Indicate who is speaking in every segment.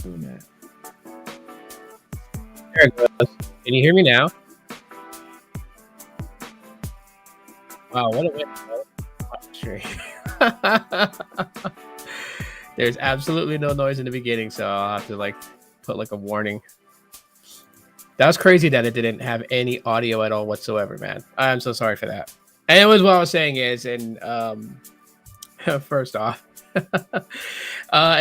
Speaker 1: Doing that.
Speaker 2: There it goes. Can you hear me now? Wow, what a win. Sure. There's absolutely no noise in the beginning, so I'll have to like put like a warning. That was crazy that it didn't have any audio at all whatsoever, man. I'm so sorry for that. And it was what I was saying is, and first off, and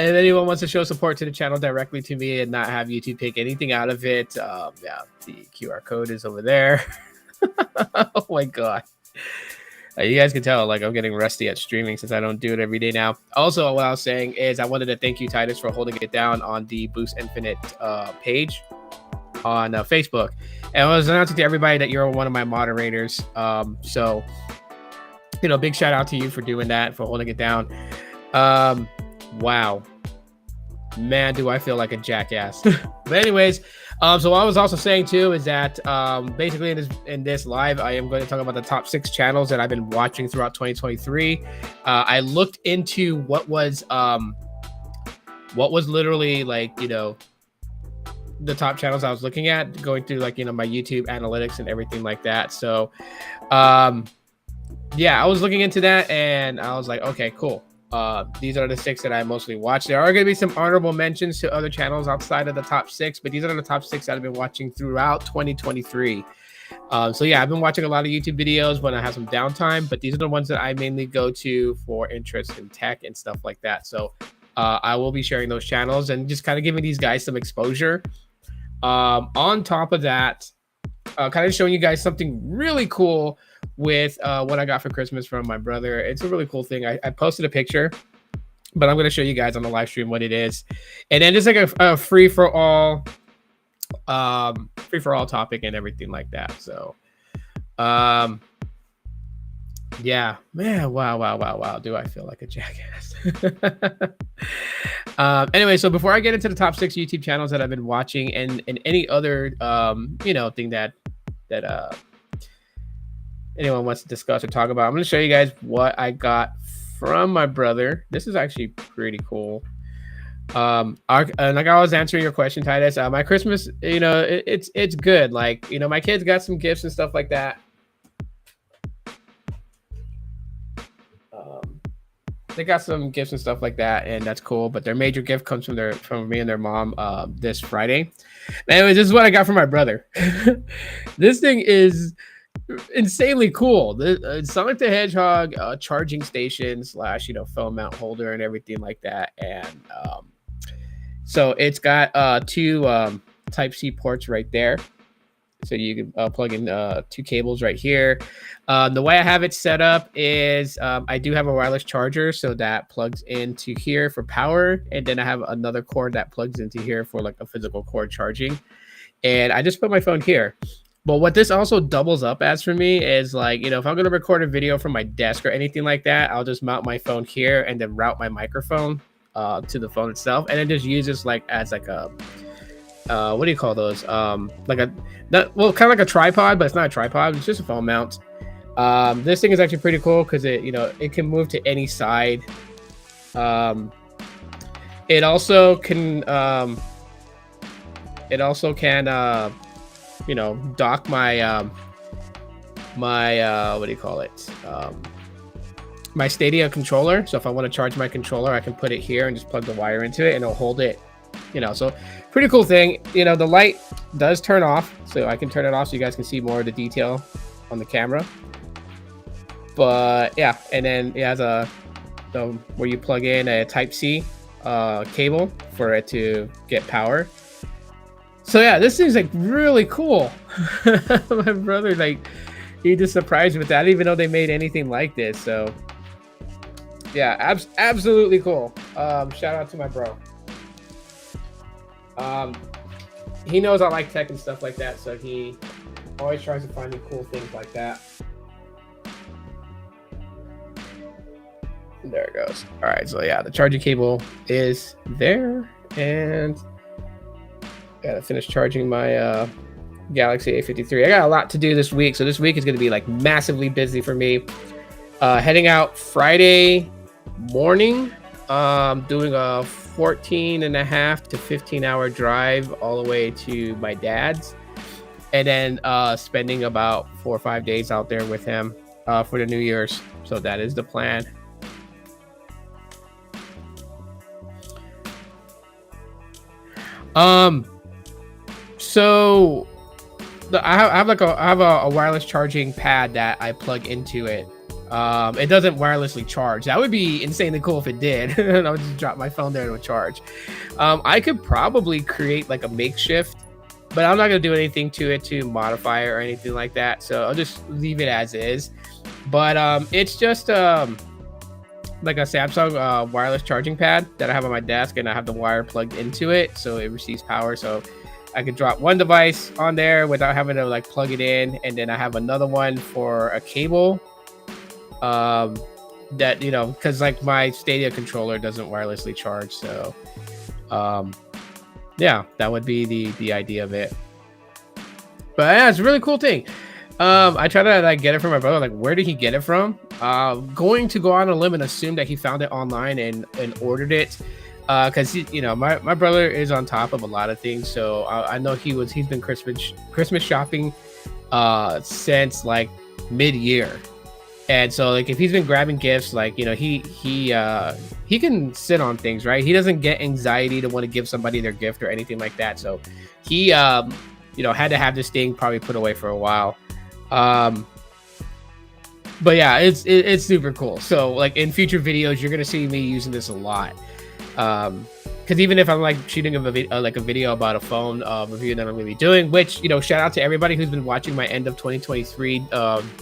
Speaker 2: if anyone wants to show support to the channel directly to me and not have YouTube pick anything out of it, yeah, the QR code is over there. Oh my god. You guys can tell, like, I'm getting rusty at streaming since I don't do it every day now. Also, what I was saying is I wanted to thank you, Titus, for holding it down on the Boost Infinite page on Facebook. And I was announcing to everybody that you're one of my moderators. So, you know, big shout out to you for doing that, for holding it down. Wow. Man, do I feel like a jackass. But anyways, so what I was also saying too is that basically in this live, I am going to talk about the top 6 channels that I've been watching throughout 2023. I looked into what was literally like, you know, the top channels I was looking at, going through like, you know, my YouTube analytics and everything like that. So yeah, I was looking into that and I was like, okay, cool. These are the 6 that I mostly watch. There are going to be some honorable mentions to other channels outside of the top 6, but these are the top 6 that I've been watching throughout 2023. So yeah, I've been watching a lot of YouTube videos when I have some downtime, but these are the ones that I mainly go to for interest in tech and stuff like that. So I will be sharing those channels and just kind of giving these guys some exposure. On top of that, kind of showing you guys something really cool with what I got for Christmas from my brother. It's a really cool thing. I posted a picture, but I'm going to show you guys on the live stream what it is. And then just like a free for all topic and everything like that. So yeah, man, wow. Do I feel like a jackass? Anyway, so before I get into the top 6 YouTube channels that I've been watching and any other you know, thing that anyone wants to discuss or talk about, I'm going to show you guys what I got from my brother. This is actually pretty cool. Like I was answering your question, Titus, my Christmas, you know, it's good. Like, you know, my kids got some gifts and stuff like that. They got some gifts and stuff like that, and that's cool. But their major gift comes from me and their mom this Friday. Anyways, this is what I got from my brother. This thing is insanely cool. The Sonic the Hedgehog charging station / you know, phone mount holder and everything like that. And so it's got 2 Type-C ports right there. So you can plug in 2 cables right here. The way I have it set up is I do have a wireless charger, so that plugs into here for power, and then I have another cord that plugs into here for like a physical cord charging. And I just put my phone here. But what this also doubles up as for me is, like, you know, if I'm going to record a video from my desk or anything like that, I'll just mount my phone here and then route my microphone to the phone itself, and then just use this like as like a what do you call those? Like a kind of like a tripod, but it's not a tripod. It's just a phone mount. This thing is actually pretty cool because it, you know, it can move to any side. It also can you know, dock my what do you call it? My Stadia controller. So if I want to charge my controller, I can put it here and just plug the wire into it, and it'll hold it. You know, so pretty cool thing. You know, the light does turn off, so I can turn it off so you guys can see more of the detail on the camera. But yeah, and then it has where you plug in a Type-C cable for it to get power. So yeah, this thing's like really cool. My brother, like, he just surprised me with that. I didn't even know they made anything like this. So yeah, absolutely cool. Shout out to my bro. He knows I like tech and stuff like that, so he always tries to find me cool things like that. There it goes. All right, so yeah, the charging cable is there, and gotta finish charging my Galaxy A53. I got a lot to do this week, so this week is going to be like massively busy for me. Heading out Friday morning doing a 14 and a half to 15-hour drive all the way to my dad's, and then spending about 4 or 5 days out there with him for the New Year's. So that is the plan. So I have a wireless charging pad that I plug into it. It doesn't wirelessly charge. That would be insanely cool if it did. And I would just drop my phone there and it would charge. I could probably create like a makeshift, but I'm not gonna do anything to it to modify it or anything like that. So I'll just leave it as is. But it's just like a Samsung wireless charging pad that I have on my desk, and I have the wire plugged into it, so it receives power. So I could drop one device on there without having to like plug it in, and then I have another one for a cable. That because like my Stadia controller doesn't wirelessly charge, so yeah, that would be the idea of it. But yeah, it's a really cool thing. I try to like get it from my brother. Like, where did he get it from? Going to go on a limb and assume that he found it online and ordered it. Because my brother is on top of a lot of things, so I know he's been Christmas shopping since like mid-year. And so like if he's been grabbing gifts, like he can sit on things, right? He doesn't get anxiety to want to give somebody their gift or anything like that. So he had to have this thing probably put away for a while. But yeah, it's super cool. So like in future videos, you're gonna see me using this a lot. Because even if I'm like shooting a video about a phone review that I'm going to be doing, which shout out to everybody who's been watching my end of 2023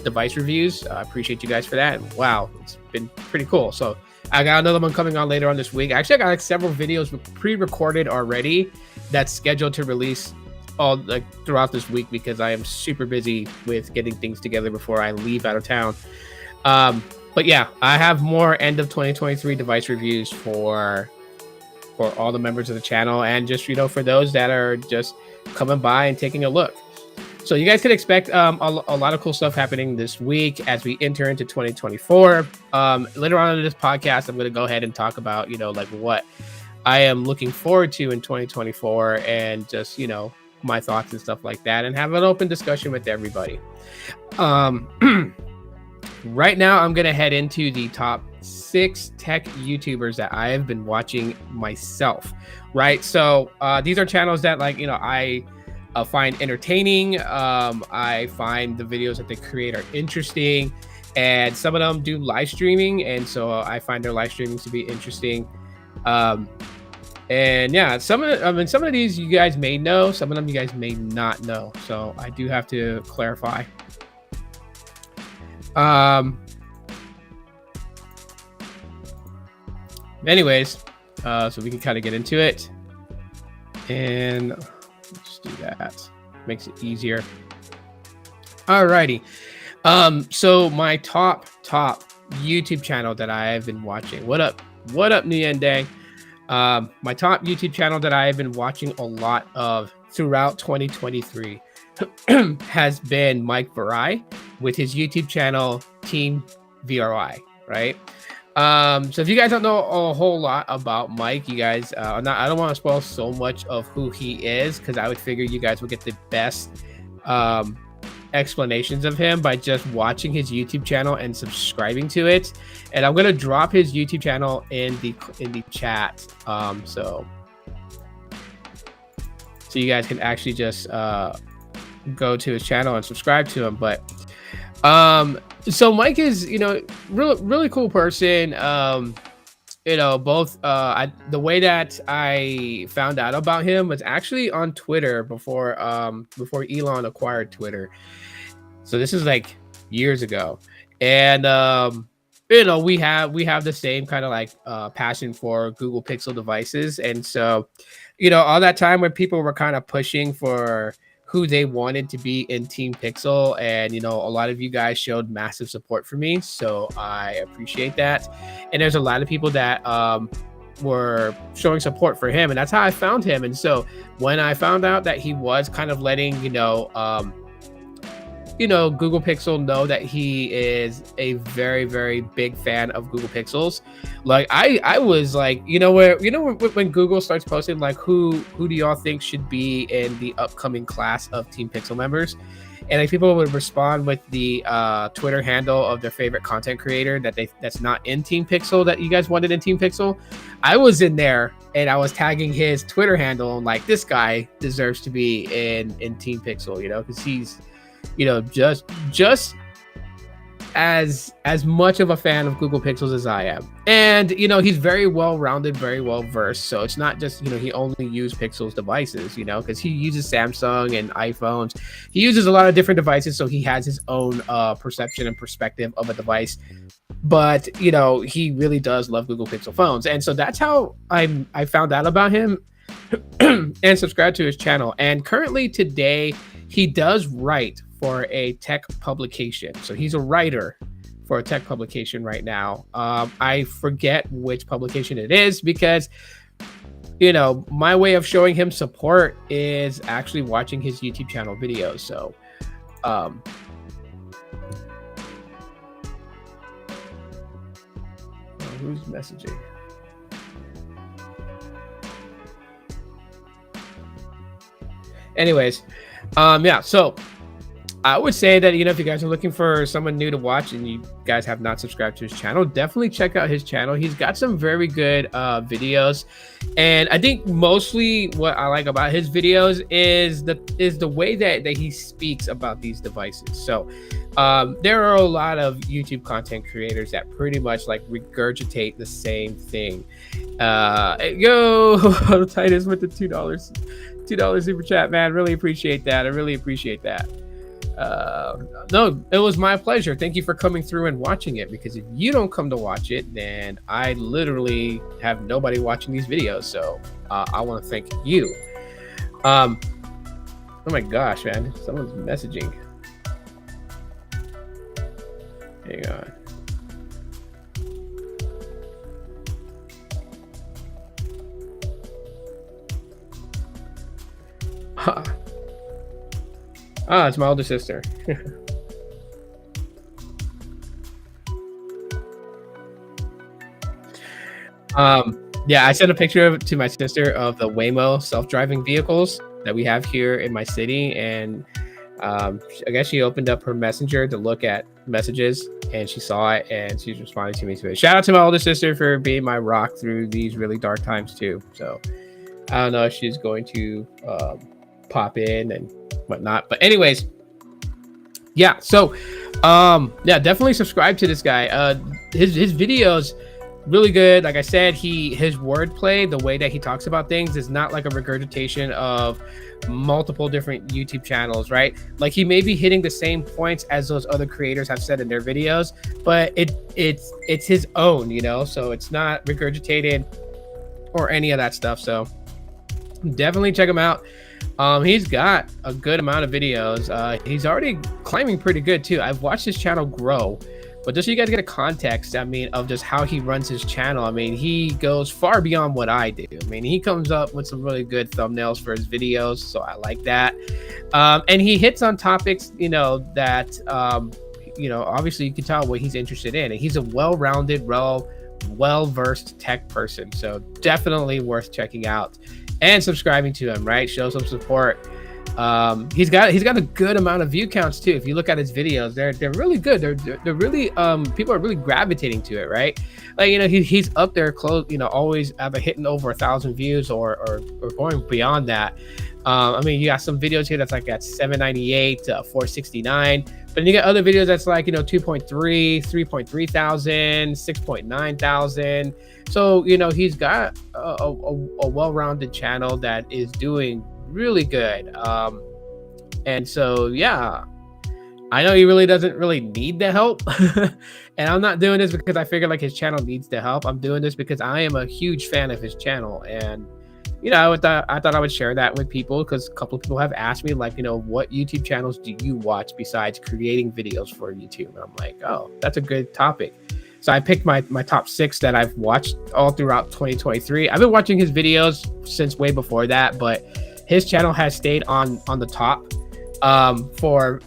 Speaker 2: device reviews. I appreciate you guys for that. And wow, it's been pretty cool. So I got another one coming on later on this week. Actually, I got like several videos pre-recorded already that's scheduled to release all like throughout this week, because I am super busy with getting things together before I leave out of town. But yeah, I have more end of 2023 device reviews for all the members of the channel, and just for those that are just coming by and taking a look. So you guys can expect a lot of cool stuff happening this week as we enter into 2024. Later on in this podcast, I'm going to go ahead and talk about like what I am looking forward to in 2024, and just my thoughts and stuff like that, and have an open discussion with everybody. Right now, I'm going to head into the top 6 tech YouTubers that I have been watching myself, right? So these are channels that I find entertaining. I find the videos that they create are interesting, and some of them do live streaming, and so I find their live streaming to be interesting. And yeah, some of these you guys may know, some of them you guys may not know, so I do have to clarify. Anyways, so we can kind of get into it, and let's do that. Makes it easier. Alrighty. So my top YouTube channel that I have been watching. What up, Nyende? My top YouTube channel that I have been watching a lot of throughout 2023 has been Mike Varai with his YouTube channel Team VRI, right? So if you guys don't know a whole lot about Mike, you guys, I don't want to spoil so much of who he is, because I would figure you guys would get the best explanations of him by just watching his YouTube channel and subscribing to it. And I'm gonna drop his YouTube channel in the chat, so you guys can actually just go to his channel and subscribe to him. But so Mike is really cool person. Both the way that I found out about him was actually on Twitter before Elon acquired Twitter. So this is like years ago, and we have the same kind of like passion for Google Pixel devices, and so all that time when people were kind of pushing for who they wanted to be in Team Pixel, and a lot of you guys showed massive support for me, so I appreciate that. And there's a lot of people that were showing support for him, and that's how I found him. And so when I found out that he was kind of letting Google Pixel know that he is a very, very big fan of Google Pixels. Like I was like, when Google starts posting like who do y'all think should be in the upcoming class of Team Pixel members, and like people would respond with the Twitter handle of their favorite content creator that's not in Team Pixel that you guys wanted in Team Pixel. I was in there and I was tagging his Twitter handle and like, this guy deserves to be in Team Pixel, because he's just as much of a fan of Google Pixels as I am. And he's very well rounded, very well versed. So it's not just he only used Pixels devices, because he uses Samsung and iPhones. He uses a lot of different devices, so he has his own perception and perspective of a device. But he really does love Google Pixel phones, and so that's how I found out about him and subscribed to his channel. And currently today, he does write for a tech publication. So he's a writer for a tech publication right now. I forget which publication it is because, my way of showing him support is actually watching his YouTube channel videos. So, who's messaging? Anyways, yeah, so I would say that, if you guys are looking for someone new to watch and you guys have not subscribed to his channel, definitely check out his channel. He's got some very good videos. And I think mostly what I like about his videos is the way that he speaks about these devices. So there are a lot of YouTube content creators that pretty much like regurgitate the same thing. Yo, Titus with the $2 super chat, man. Really appreciate that. I really appreciate that. No, it was my pleasure. Thank you for coming through and watching it, because if you don't come to watch it, then I literally have nobody watching these videos. So I want to thank you. Oh my gosh, man, someone's messaging. Hang on. Ah, it's my older sister. Yeah, I sent a picture to my sister of the Waymo self-driving vehicles that we have here in my city, and I guess she opened up her messenger to look at messages, and she saw it, and she's responding to me. So shout out to my older sister for being my rock through these really dark times too. So I don't know if she's going to pop in and whatnot, but anyways, yeah, so yeah, definitely subscribe to this guy. His videos really good. Like I said, his wordplay, the way that he talks about things, is not like a regurgitation of multiple different YouTube channels, right? Like he may be hitting the same points as those other creators have said in their videos, but it's his own, so it's not regurgitated or any of that stuff. So definitely check him out. He's got a good amount of videos. He's already climbing pretty good too. I've watched his channel grow, but just so you guys get a context, of just how he runs his channel, he goes far beyond what I do. He comes up with some really good thumbnails for his videos, so I like that. And he hits on topics, that, obviously you can tell what he's interested in, and he's a well-rounded, well-versed tech person, so definitely worth checking out and subscribing to him, right? Show some support. He's got a good amount of view counts too. If you look at his videos, they're really good. They're really people are really gravitating to it, right? Like he's up there close, always either hitting over 1,000 views or going beyond that. You got some videos here that's like at 798 to 469, but then you got other videos that's like 2.3, 3.3 thousand, 6.9 thousand. So he's got a well-rounded channel that is doing really good. And so yeah, I know he really doesn't really need the help. And I'm not doing this because I figure like his channel needs the help. I'm doing this because I am a huge fan of his channel, and I thought I would share that with people, because a couple of people have asked me like, what YouTube channels do you watch besides creating videos for YouTube? And I'm like, oh, that's a good topic. So I picked my top 6 that I've watched all throughout 2023. I've been watching his videos since way before that, but his channel has stayed on the top for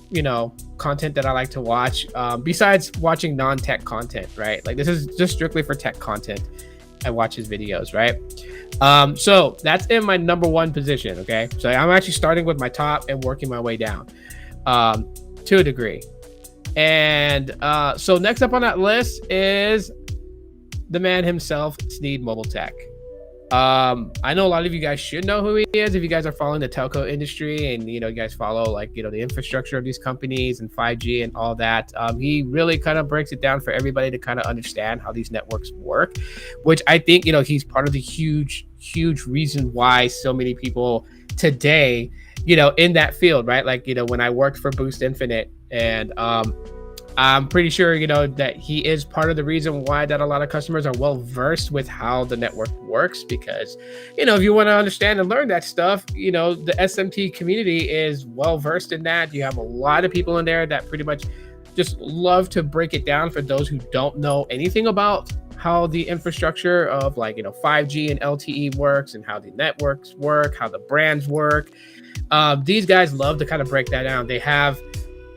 Speaker 2: content that I like to watch, besides watching non-tech content, right? Like, this is just strictly for tech content. I watch his videos, right? So that's in my number one position. Okay, so I'm actually starting with my top and working my way down, to a degree. And so next up on that list is the man himself, Sneed Mobile Tech. I know a lot of you guys should know who he is if you guys are following the telco industry, and you guys follow, like, the infrastructure of these companies and 5G and all that. He really kind of breaks it down for everybody to kind of understand how these networks work, which I think he's part of the huge reason why so many people today in that field, right? Like, when I worked for Boost Infinite, and I'm pretty sure, that he is part of the reason why that a lot of customers are well versed with how the network works, because, if you want to understand and learn that stuff, the SMT community is well versed in that. You have a lot of people in there that pretty much just love to break it down for those who don't know anything about how the infrastructure of 5G and LTE works, and how the networks work, how the brands work. These guys love to kind of break that down. They have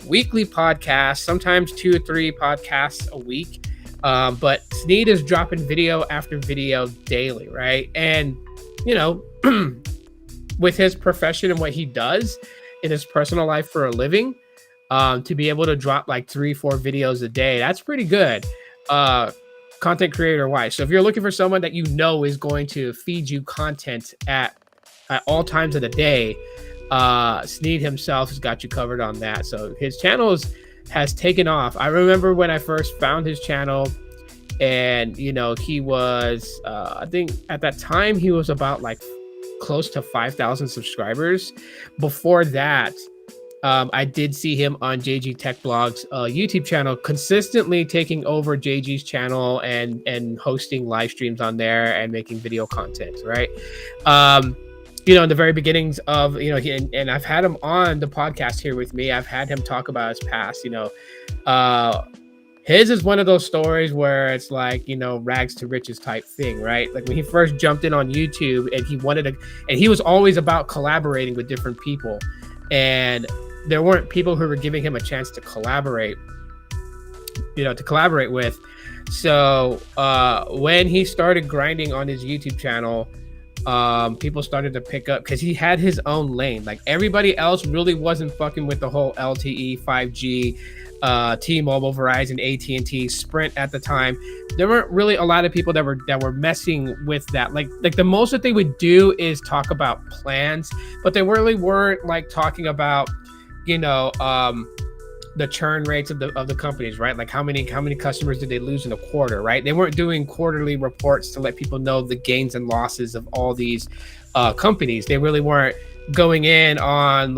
Speaker 2: weekly podcasts, sometimes 2 or 3 podcasts a week, but Sneed is dropping video after video daily, right? And with his profession and what he does in his personal life for a living, to be able to drop like 3-4 videos a day, that's pretty good, content creator wise. So if you're looking for someone that is going to feed you content at all times of the day, Sneed himself has got you covered on that. So his channel has taken off. I remember when I first found his channel, and he was I think at that time he was about like close to 5,000 subscribers. Before that, I did see him on JG Tech Blog's YouTube channel, consistently taking over JG's channel and hosting live streams on there and making video content, right? In the very beginnings of, and I've had him on the podcast here with me. I've had him talk about his past. His is one of those stories where it's like, rags to riches type thing, right? Like when he first jumped in on YouTube, and he was always about collaborating with different people, and there weren't people who were giving him a chance to collaborate with. So when he started grinding on his YouTube channel, people started to pick up, because he had his own lane. Like everybody else really wasn't fucking with the whole LTE, 5G, T-Mobile, Verizon, AT&T, Sprint at the time. There weren't really a lot of people that were messing with that. Like the most that they would do is talk about plans, but they really weren't like talking about the churn rates of the companies, right? Like how many customers did they lose in a quarter, right? They weren't doing quarterly reports to let people know the gains and losses of all these companies. They really weren't going in on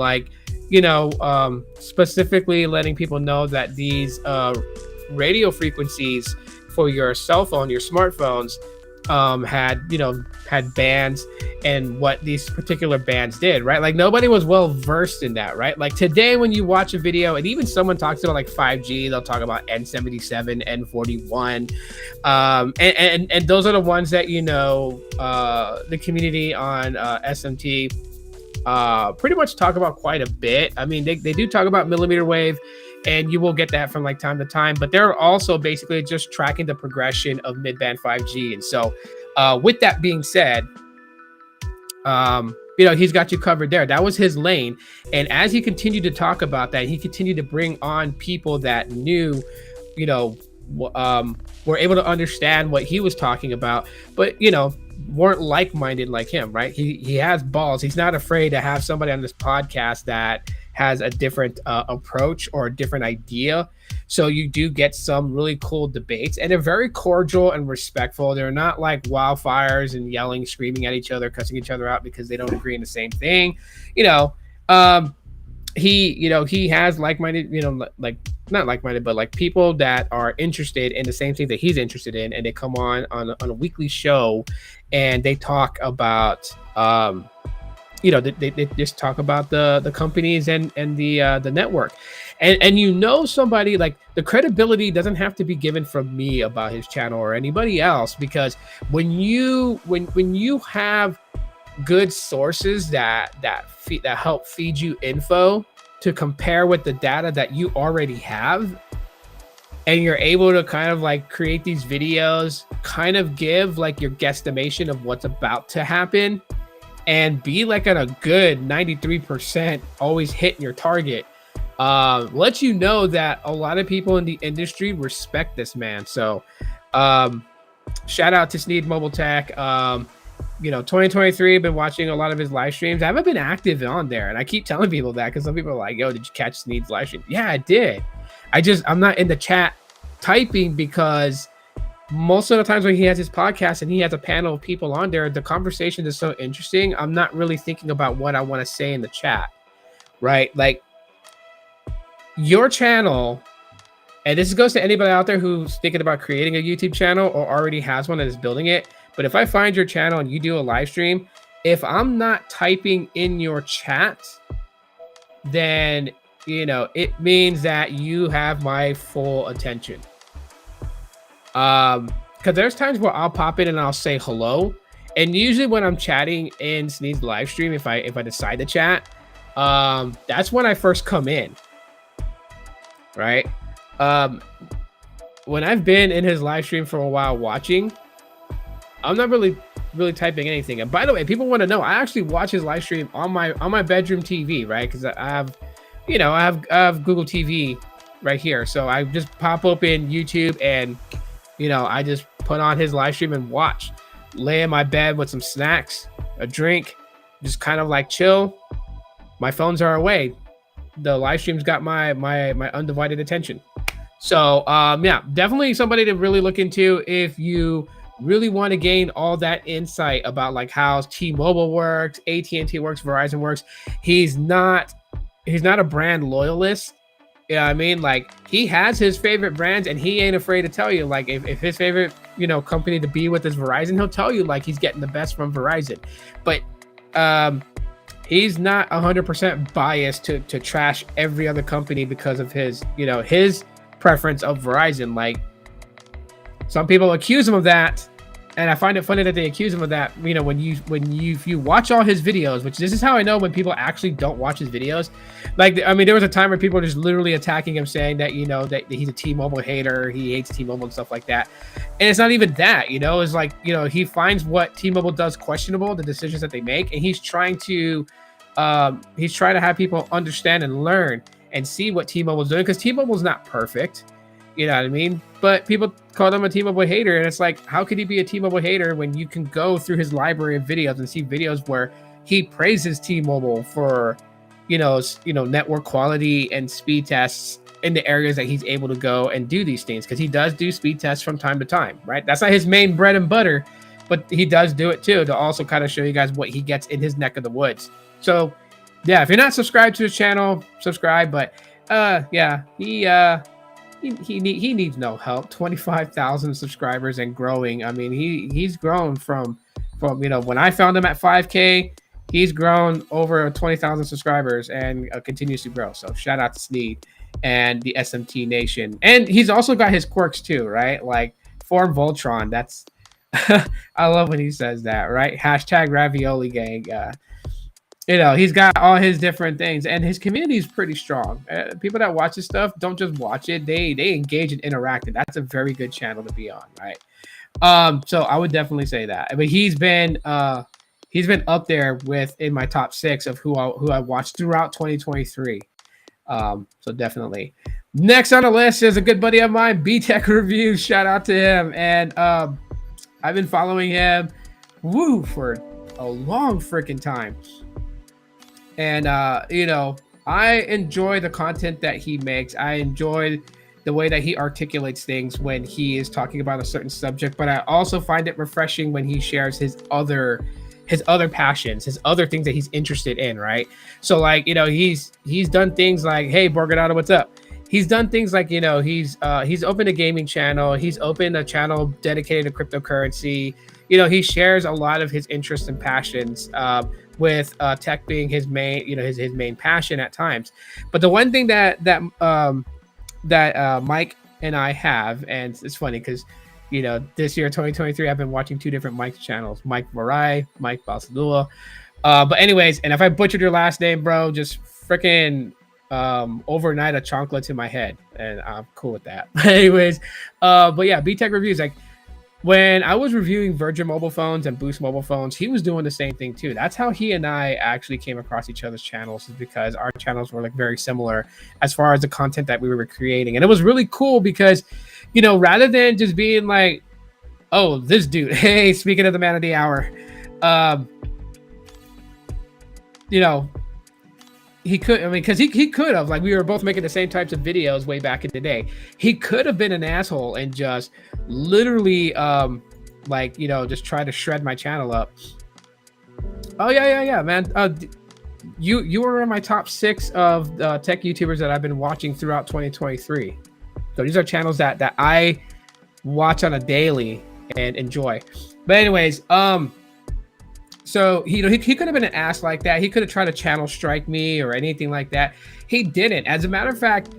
Speaker 2: specifically letting people know that these radio frequencies for your cell phone, your smartphones, had bands and what these particular bands did, right? Like nobody was well versed in that, right? Like today when you watch a video and even someone talks about like 5G, they'll talk about N77, N41, and those are the ones that the community on SMT pretty much talk about quite a bit. I mean, they do talk about millimeter wave, and you will get that from like time to time, but they're also basically just tracking the progression of mid-band 5G. And so with that being said, he's got you covered there. That was his lane. And as he continued to talk about that, he continued to bring on people that knew, were able to understand what he was talking about, but, weren't like-minded like him, right? He has balls. He's not afraid to have somebody on this podcast that has a different approach or a different idea. So you do get some really cool debates, and they're very cordial and respectful. They're not like wildfires and yelling, screaming at each other, cussing each other out because they don't agree on the same thing. He has like-minded, like not like-minded, but like people that are interested in the same thing that he's interested in, and they come on a weekly show, and they talk about they just talk about the companies and the network, and somebody, like, the credibility doesn't have to be given from me about his channel or anybody else, because when you have good sources that help feed you info to compare with the data that you already have, and you're able to kind of like create these videos, kind of give like your guesstimation of what's about to happen, and be like at a good 93%, always hitting your target, lets you know that a lot of people in the industry respect this man. So shout out to Sneed Mobile Tech. 2023, I've been watching a lot of his live streams. I haven't been active on there, and I keep telling people that because some people are like, yo, did you catch Sneed's live stream? Yeah, I did. I'm not in the chat typing because most of the times when he has his podcast and he has a panel of people on there, the conversation is so interesting. I'm not really thinking about what I want to say in the chat, right? Like your channel, and this goes to anybody out there who's thinking about creating a YouTube channel or already has one and is building it. But if I find your channel and you do a live stream, if I'm not typing in your chat, then, it means that you have my full attention. Because there's times where I'll pop in and I'll say hello. And usually when I'm chatting in Sneed's live stream, if I decide to chat, that's when I first come in, right? When I've been in his live stream for a while watching, I'm not really typing anything. And by the way, people want to know, I actually watch his live stream on my bedroom TV, right? Because I have Google TV right here. So I just pop open YouTube and, I just put on his live stream and watch. Lay in my bed with some snacks, a drink, just kind of like chill. My phones are away. The live stream's got my undivided attention. So definitely somebody to really look into if you really want to gain all that insight about like how T-Mobile works, AT&T works, Verizon works. He's not a brand loyalist. You know what I mean? Like he has his favorite brands and he ain't afraid to tell you, like if his favorite, company to be with is Verizon, he'll tell you like he's getting the best from Verizon. But he's not 100% biased to trash every other company because of his preference of Verizon. Like some people accuse him of that, and I find it funny that they accuse him of that. If you watch all his videos, which this is how I know when people actually don't watch his videos. Like, there was a time where people were just literally attacking him, saying that that he's a T-Mobile hater, he hates T-Mobile and stuff like that. And it's not even that. It's like he finds what T-Mobile does questionable, the decisions that they make, and he's trying to have people understand and learn and see what T-Mobile's doing, because T-Mobile's not perfect. You know what I mean? But people call him a T-Mobile hater, and it's like, how could he be a T-Mobile hater when you can go through his library of videos and see videos where he praises T-Mobile for, network quality and speed tests in the areas that he's able to go and do these things, because he does do speed tests from time to time, right? That's not his main bread and butter, but he does do it too, to also kind of show you guys what he gets in his neck of the woods. So, yeah, if you're not subscribed to his channel, subscribe. But he needs no help. 25,000 subscribers and growing. I mean, he's grown from when I found him at 5K, he's grown over 20,000 subscribers and continues to grow. So shout out to Sneed and the SMT Nation. And he's also got his quirks too, right? Like Form Voltron. That's I love when he says that, right? Hashtag Ravioli Gang. He's got all his different things, and his community is pretty strong. People that watch his stuff don't just watch it; they engage and interact, and that's a very good channel to be on, right? So I would definitely say that. I mean, he's been up there in my top 6 of who I watched throughout 2023. So definitely. Next on the list is a good buddy of mine, B-Tech Reviews. Shout out to him, and I've been following him, for a long freaking time. And, I enjoy the content that he makes. I enjoy the way that he articulates things when he is talking about a certain subject, but I also find it refreshing when he shares his other passions, his other things that he's interested in, right? So like, he's done things like, hey, Borgadato, what's up? He's done things like, he's opened a gaming channel. He's opened a channel dedicated to cryptocurrency. He shares a lot of his interests and passions, with tech being his main, his main passion at times. But the one thing that Mike and I have, and it's funny because, this year, 2023, I've been watching 2 different Mike's channels, Mike Marai, Mike Balsadula. But anyways, and if I butchered your last name, bro, just freaking overnight a chocolate to my head, and I'm cool with that. Anyways, but yeah, B Tech reviews, like when I was reviewing Virgin mobile phones and Boost mobile phones, he was doing the same thing too. That's how he and I actually came across each other's channels, is because our channels were like very similar as far as the content that we were creating. And it was really cool because, you know, rather than just being like, oh, this dude, hey, speaking of the man of the hour, you know, he could, I mean, because he could have, like, we were both making the same types of videos way back in the day. He could have been an asshole and just literally like, you know, just try to shred my channel up. Oh yeah, man. You were in my top 6 of tech YouTubers that I've been watching throughout 2023. So these are channels that I watch on a daily and enjoy. But anyways, so he could have been an ass like that. He could have tried to channel strike me or anything like that. He didn't. As a matter of fact,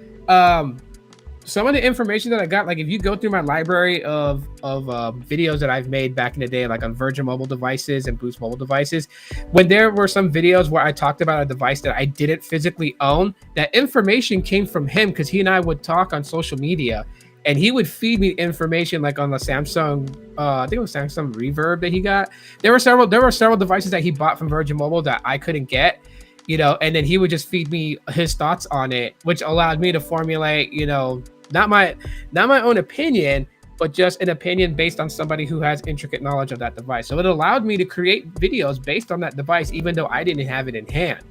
Speaker 2: some of the information that I got, like if you go through my library of videos that I've made back in the day, like on Virgin mobile devices and Boost mobile devices, when there were some videos where I talked about a device that I didn't physically own, that information came from him because he and I would talk on social media. And he would feed me information like on the Samsung, I think it was Samsung Reverb that he got. There were several devices that he bought from Virgin Mobile that I couldn't get, you know, and then he would just feed me his thoughts on it, which allowed me to formulate, you know, not my own opinion, but just an opinion based on somebody who has intricate knowledge of that device. So it allowed me to create videos based on that device, even though I didn't have it in hand.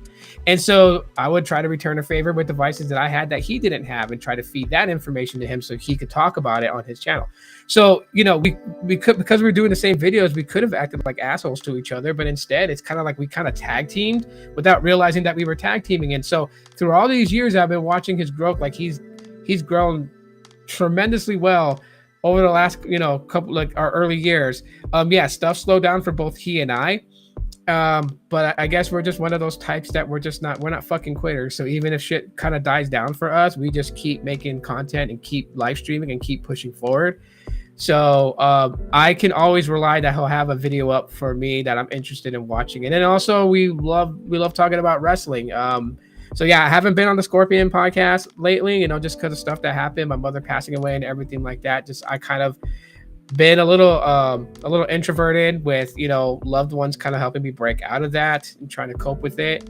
Speaker 2: And so I would try to return a favor with devices that I had that he didn't have and try to feed that information to him so he could talk about it on his channel. So, you know, we could, because we were doing the same videos, we could have acted like assholes to each other, but instead it's kind of like we kind of tag teamed without realizing that we were tag teaming. And so through all these years, I've been watching his growth. Like he's grown tremendously well over the last, you know, couple, like our early years. Yeah, stuff slowed down for both he and I. But I guess we're just one of those types that we're not fucking quitters. So even if shit kind of dies down for us, we just keep making content and keep live streaming and keep pushing forward. So I can always rely that he'll have a video up for me that I'm interested in watching. And then also we love talking about wrestling. So yeah, I haven't been on the Scorpion podcast lately, you know, just because of stuff that happened, my mother passing away and everything like that. Just I kind of been a little introverted with, you know, loved ones kind of helping me break out of that and trying to cope with it.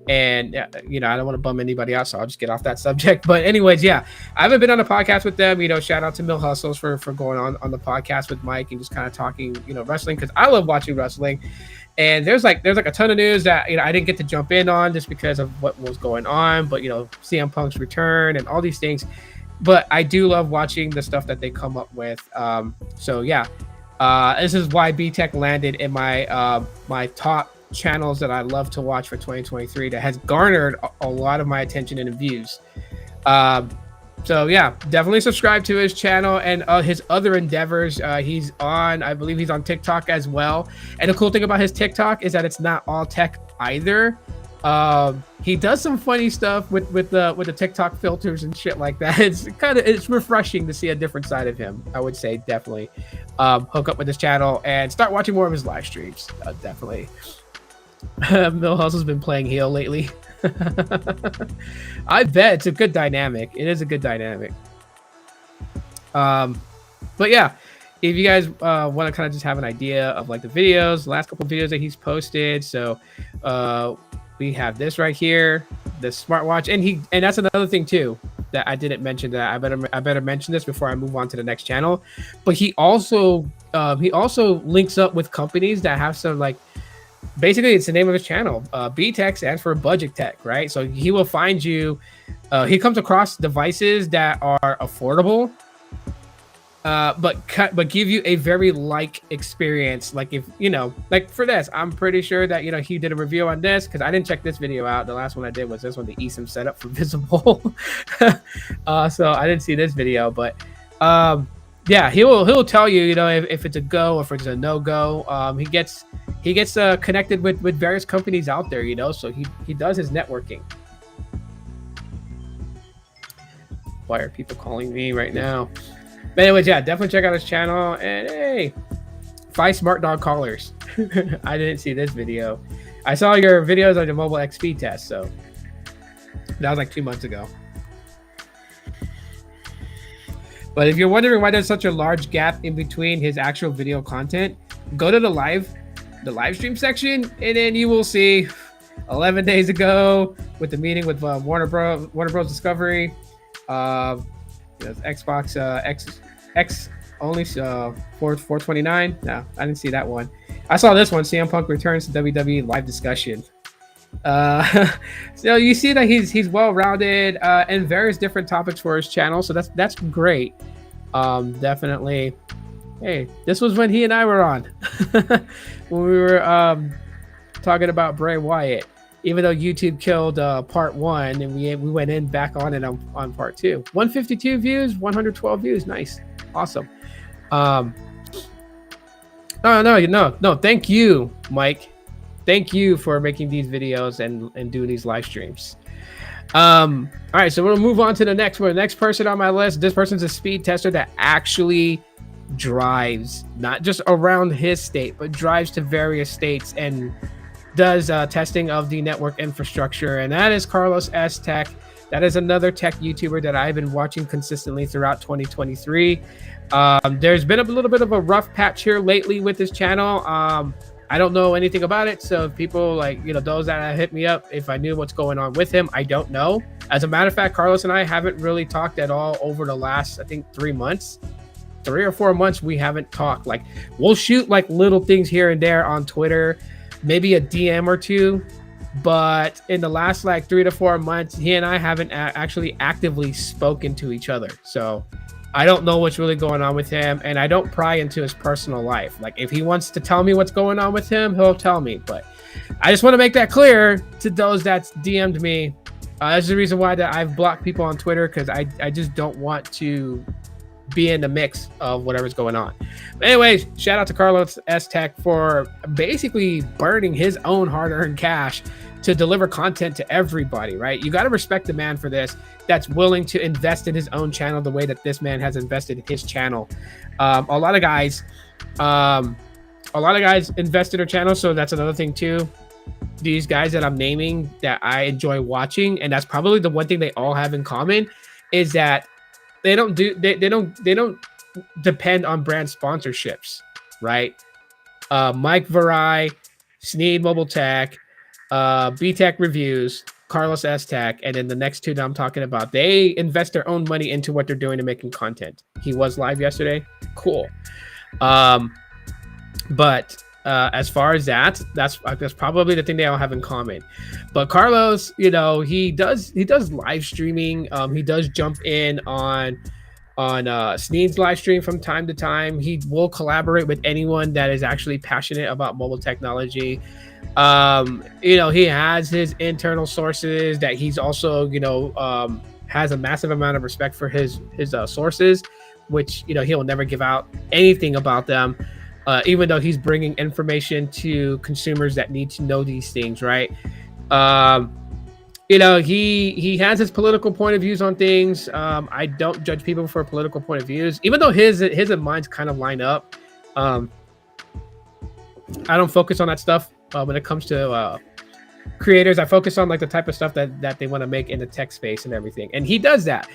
Speaker 2: And you know, I don't want to bum anybody out, so I'll just get off that subject. But anyways, yeah, I haven't been on a podcast with them. You know, shout out to Mill Hustles for going on the podcast with Mike and just kind of talking, you know, wrestling, because I love watching wrestling. And there's like a ton of news that, you know, I didn't get to jump in on just because of what was going on. But, you know, CM Punk's return and all these things. But I do love watching the stuff that they come up with. So yeah, this is why B Tech landed in my my top channels that I love to watch for 2023. That has garnered a lot of my attention and views. So yeah, definitely subscribe to his channel and his other endeavors. He's on, I believe he's on TikTok as well. And the cool thing about his TikTok is that it's not all tech either. He does some funny stuff with the TikTok filters and shit like that. It's refreshing to see a different side of him. I would say definitely hook up with his channel and start watching more of his live streams. Definitely. Mill Hustle's been playing heel lately. I bet it's a good dynamic. It is a good dynamic. But yeah, if you guys want to kind of just have an idea of like the videos, the last couple of videos that he's posted. So we have this right here, the smartwatch, and that's another thing too that I didn't mention, that I better mention this before I move on to the next channel. But he also links up with companies that have some, like, basically it's the name of his channel. B Tech stands for Budget Tech, right? So he will find you, he comes across devices that are affordable, but give you a very like experience. Like, if you know, like for this, I'm pretty sure that, you know, he did a review on this because I didn't check this video out. The last one I did was this one, the eSIM setup for Visible. So I didn't see this video, but yeah, he'll tell you, you know, if it's a go or if it's a no go. He gets connected with various companies out there, you know, so he does his networking. Why are people calling me right now? But anyways, yeah, definitely check out his channel. And hey, 5 smart dog callers. I didn't see this video. I saw your videos on the mobile XP test, so That was like 2 months ago. But if you're wondering why there's such a large gap in between his actual video content, go to the live stream section, and then you will see 11 days ago with the meeting with Warner Bros. Discovery, Xbox X only 429. No, I didn't see that one. I saw this one. CM Punk returns to WWE live discussion. So you see that he's well rounded and various different topics for his channel. So that's great. Definitely. Hey, this was when he and I were on when we were talking about Bray Wyatt. Even though YouTube killed part 1, and we went in back on it on part 2. 152 views, 112 views. Nice, awesome. No. Thank you, Mike. Thank you for making these videos and doing these live streams. All right, so we'll move on to the next one. The next person on my list. This person's a speed tester that actually drives, not just around his state, but drives to various states and does testing of the network infrastructure, and that is Carlos S. Tech. That is another tech YouTuber that I've been watching consistently throughout 2023. There's been a little bit of a rough patch here lately with this channel. I don't know anything about it, so if people those that hit me up, if I knew what's going on with him, I don't know. As a matter of fact, Carlos and I haven't really talked at all over the last, I think, 3 months. 3 or 4 months we haven't talked. Like, we'll shoot like little things here and there on Twitter, maybe a DM or two, but in the last like 3 to 4 months, he and I haven't actually actively spoken to each other. So I don't know what's really going on with him, and I don't pry into his personal life. Like, if he wants to tell me what's going on with him, he'll tell me. But I just want to make that clear to those that's DM'd me. That's the reason why that I've blocked people on Twitter, because I just don't want to be in the mix of whatever's going on. But anyways, shout out to Carlos S. Tech for basically burning his own hard-earned cash to deliver content to everybody, right? You got to respect the man for this, that's willing to invest in his own channel the way that this man has invested in his channel. A lot of guys invest in their channel, so that's another thing too. These guys that I'm naming that I enjoy watching, and that's probably the one thing they all have in common, is that they don't depend on brand sponsorships, right? Mike Varai, Sneed Mobile Tech, B-Tech Reviews, Carlos S. Tech, and then the next two that I'm talking about, they invest their own money into what they're doing to making content. He was live yesterday. Cool. But as far as that's probably the thing they all have in common. But Carlos, he does live streaming. He does jump in on Sneed's live stream from time to time. He will collaborate with anyone that is actually passionate about mobile technology. He has his internal sources that he's also, has a massive amount of respect for his sources, which, he'll never give out anything about them. Even though he's bringing information to consumers that need to know these things, right? He has his political point of views on things. I don't judge people for political point of views, even though his and mine's kind of line up. I don't focus on that stuff when it comes to creators. I focus on like the type of stuff that they want to make in the tech space and everything. And he does that.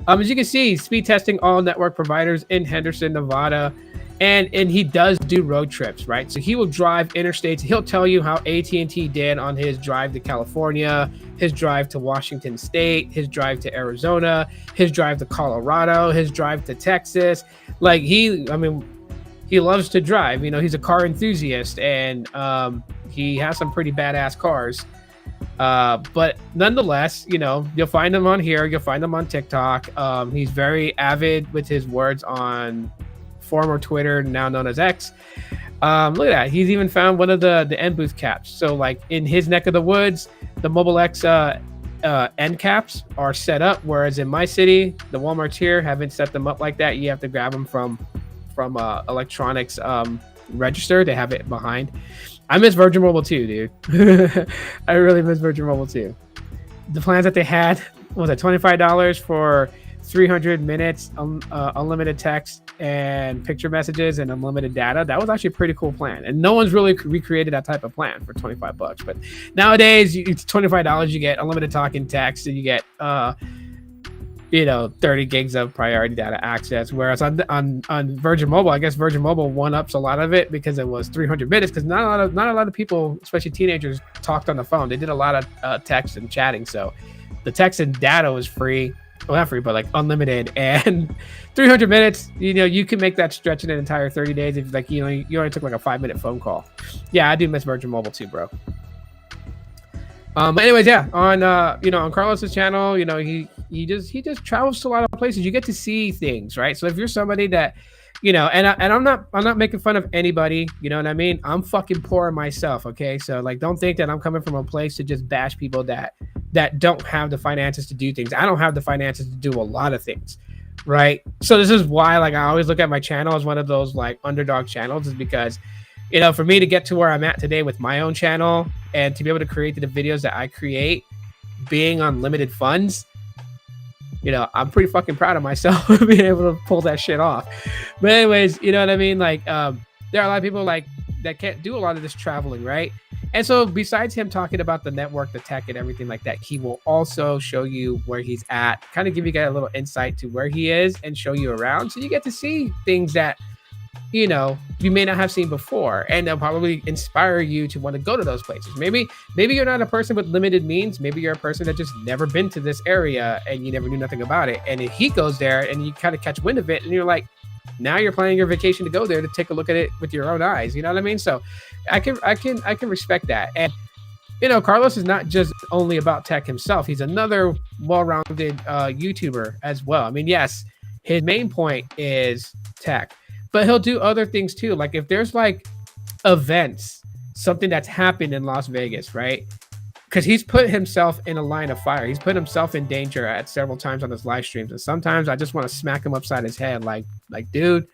Speaker 2: As you can see, speed testing all network providers in Henderson, Nevada. And he does do road trips, right? So he will drive interstates. He'll tell you how AT&T did on his drive to California, his drive to Washington State, his drive to Arizona, his drive to Colorado, his drive to Texas. Like, he loves to drive. He's a car enthusiast, and he has some pretty badass cars. But nonetheless, you'll find him on here. You'll find him on TikTok. He's very avid with his words on former Twitter, now known as X. Look at that. He's even found one of the end booth caps. So like in his neck of the woods, the Mobile X end caps are set up, whereas in my city, the Walmarts here haven't set them up like that. You have to grab them from electronics register. They have it behind. I miss Virgin Mobile too, dude. I really miss Virgin Mobile too. The plans that they had was at $25 for 300 minutes, unlimited text and picture messages and unlimited data. That was actually a pretty cool plan. And no one's really recreated that type of plan for $25. But nowadays, it's $25. You get unlimited talking text and you get, 30 gigs of priority data access. Whereas on Virgin Mobile, I guess Virgin Mobile one-ups a lot of it because it was 300 minutes. Because not a lot of people, especially teenagers, talked on the phone. They did a lot of text and chatting. So the text and data was free. Well, not free, but like unlimited. And 300 minutes, you can make that stretch in an entire 30 days if like you only took like a 5-minute phone call. Yeah, I do miss Virgin Mobile too, bro. But anyways, yeah, on Carlos's channel, he just travels to a lot of places. You get to see things, right? So if you're somebody that, and I'm not making fun of anybody, you know what I mean? I'm fucking poor myself, okay? So like, don't think that I'm coming from a place to just bash people that don't have the finances to do things. I don't have the finances to do a lot of things, right? So this is why, like, I always look at my channel as one of those like underdog channels, is because, for me to get to where I'm at today with my own channel and to be able to create the videos that I create, being on limited funds, I'm pretty fucking proud of myself for being able to pull that shit off. But anyways, you know what I mean? Like, there are a lot of people like that can't do a lot of this traveling, right? And so besides him talking about the network, the tech and everything like that, he will also show you where he's at, kind of give you guys a little insight to where he is and show you around. So you get to see things that, you may not have seen before, and they'll probably inspire you to want to go to those places. Maybe you're not a person with limited means. Maybe you're a person that just never been to this area and you never knew nothing about it. And if he goes there and you kind of catch wind of it and you're like, now you're planning your vacation to go there to take a look at it with your own eyes. You know what I mean? So I can respect that. And, Carlos is not just only about tech himself. He's another well-rounded YouTuber as well. I mean, yes, his main point is tech, but he'll do other things too. Like if there's like events, something that's happened in Las Vegas, right? Because he's put himself in a line of fire. He's put himself in danger at several times on his live streams. And sometimes I just want to smack him upside his head. Like, dude,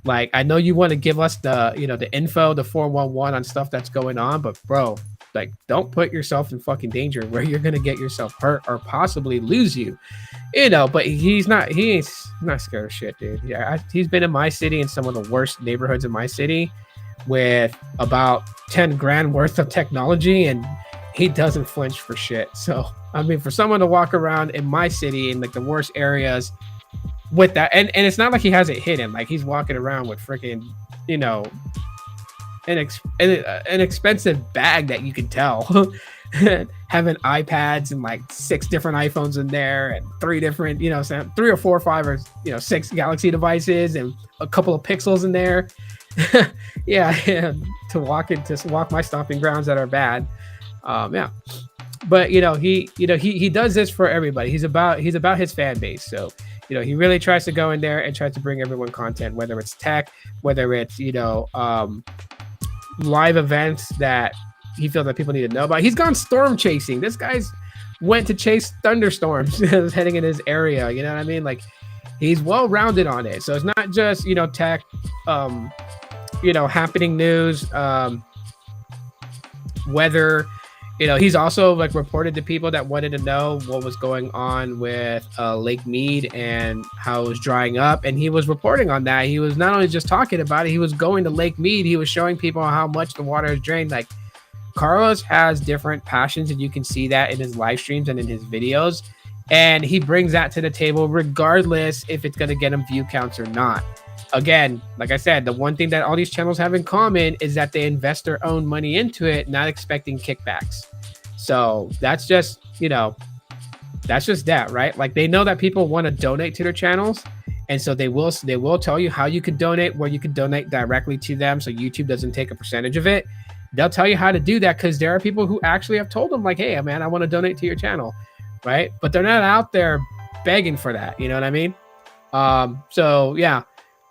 Speaker 2: like, I know you want to give us the, the info, the 411 on stuff that's going on, but bro, like, don't put yourself in fucking danger where you're going to get yourself hurt or possibly lose you, but he ain't not scared of shit, dude. Yeah. He's been in my city in some of the worst neighborhoods in my city with about 10 grand worth of technology, and he doesn't flinch for shit. So, I mean, for someone to walk around in my city in like the worst areas with that, and it's not like he has it hidden. Like he's walking around with freaking, an expensive bag that you can tell, having iPads and like 6 different iPhones in there and 3 different, 3 or 4 or 5 or 6 Galaxy devices and a couple of Pixels in there. yeah, to walk my stomping grounds that are bad. Yeah, but he does this for everybody. He's about his fan base. So he really tries to go in there and tries to bring everyone content, whether it's tech, whether it's live events that he feels that people need to know about. He's gone storm chasing. This guy's went to chase thunderstorms heading in his area. You know what I mean? Like he's well rounded on it. So it's not just tech, happening news, weather. He's also like reported to people that wanted to know what was going on with Lake Mead and how it was drying up. And he was reporting on that. He was not only just talking about it, he was going to Lake Mead. He was showing people how much the water is drained. Like Carlos has different passions, and you can see that in his live streams and in his videos. And he brings that to the table regardless if it's going to get him view counts or not. Again, like I said, the one thing that all these channels have in common is that they invest their own money into it, not expecting kickbacks. So that's just, that's just that, right? Like they know that people want to donate to their channels. And so they will tell you how you can donate, where you can donate directly to them. So YouTube doesn't take a percentage of it. They'll tell you how to do that because there are people who actually have told them like, hey, man, I want to donate to your channel, right? But they're not out there begging for that. You know what I mean? So yeah,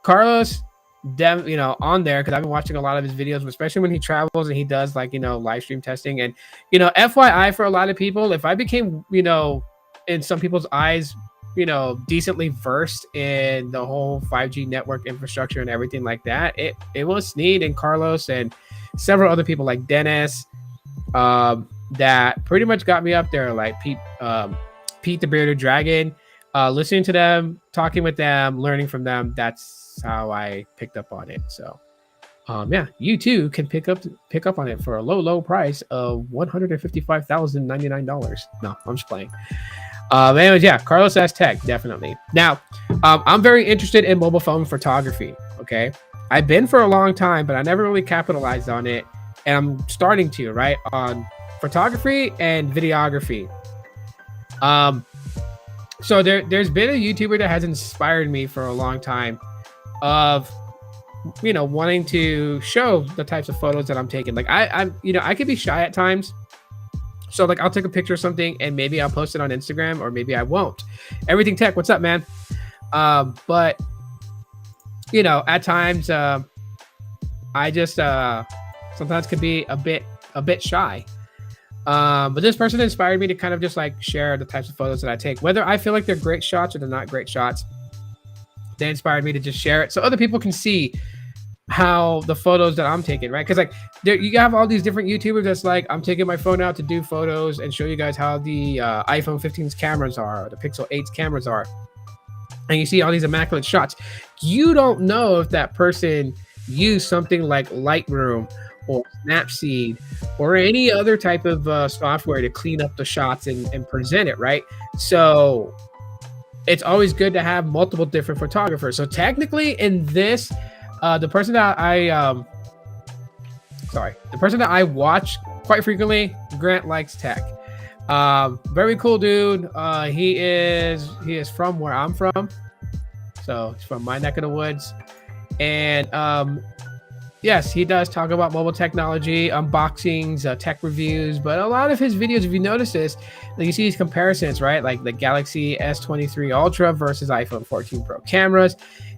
Speaker 2: Carlos, on there, because I've been watching a lot of his videos, especially when he travels and he does like, live stream testing. And, FYI for a lot of people, if I became, in some people's eyes, decently versed in the whole 5G network infrastructure and everything like that, it was Sneed and Carlos and several other people like Dennis, that pretty much got me up there, like Pete the Bearded Dragon. listening to them, talking with them, learning from them. That's how I picked up on it. So yeah, you too can pick up on it for a low price of $155,099. No, I'm just playing. Anyways, yeah, Carlos S Tech, definitely. Now, I'm very interested in mobile phone photography. Okay, I've been for a long time, but I never really capitalized on it, and I'm starting to, right, on photography and videography. So there's been a YouTuber that has inspired me for a long time, of wanting to show the types of photos that I'm taking. Like I'm I could be shy at times. So like I'll take a picture of something and maybe I'll post it on Instagram or maybe I won't. Everything Tech, what's up, man? But at times I just sometimes could be a bit shy. But this person inspired me to kind of just like share the types of photos that I take, whether I feel like they're great shots or they're not great shots. They inspired me to just share it so other people can see how the photos that I'm taking, right? Because like you have all these different YouTubers that's like, I'm taking my phone out to do photos and show you guys how the iPhone 15's cameras are, or the Pixel 8's cameras are. And you see all these immaculate shots. You don't know if that person used something like Lightroom or Snapseed or any other type of software to clean up the shots and present it, right? So it's always good to have multiple different photographers. So technically in this, the person that I watch quite frequently, Grant Likes Tech. Very cool dude. He is from where I'm from. So it's from my neck of the woods. And yes, he does talk about mobile technology, unboxings, tech reviews, but a lot of his videos, if you notice this, like you see these comparisons, right? Like the Galaxy S23 Ultra versus iPhone 14 Pro cameras.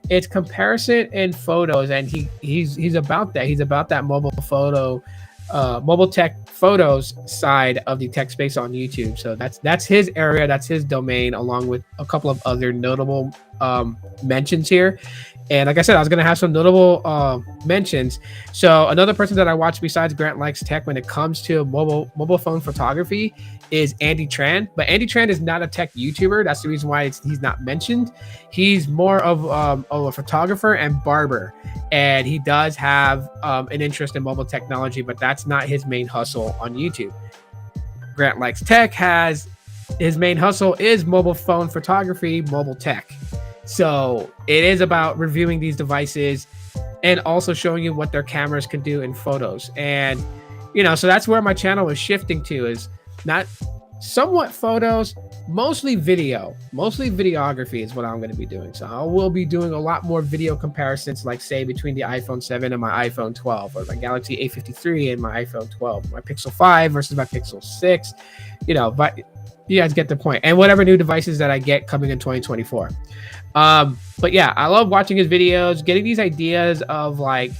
Speaker 2: It's comparison in photos, and he's about that. He's about that mobile tech photos side of the tech space on YouTube. So that's his area, that's his domain, along with a couple of other notable mentions here. And like I said, I was going to have some notable mentions. So another person that I watch besides Grant Likes Tech when it comes to mobile phone photography is Andy Tran. But Andy Tran is not a tech YouTuber. That's the reason why he's not mentioned. He's more of a photographer and barber. And he does have an interest in mobile technology, but that's not his main hustle on YouTube. Grant Likes Tech has his main hustle is mobile phone photography, mobile tech. So it is about reviewing these devices and also showing you what their cameras can do in photos. And, so that's where my channel is shifting to, is not somewhat photos, mostly videography is what I'm going to be doing. So I will be doing a lot more video comparisons, like say between the iPhone 7 and my iPhone 12, or my Galaxy A53 and my iPhone 12, my Pixel 5 versus my Pixel 6, but you guys get the point. And whatever new devices that I get coming in 2024. But yeah, I love watching his videos, getting these ideas of like,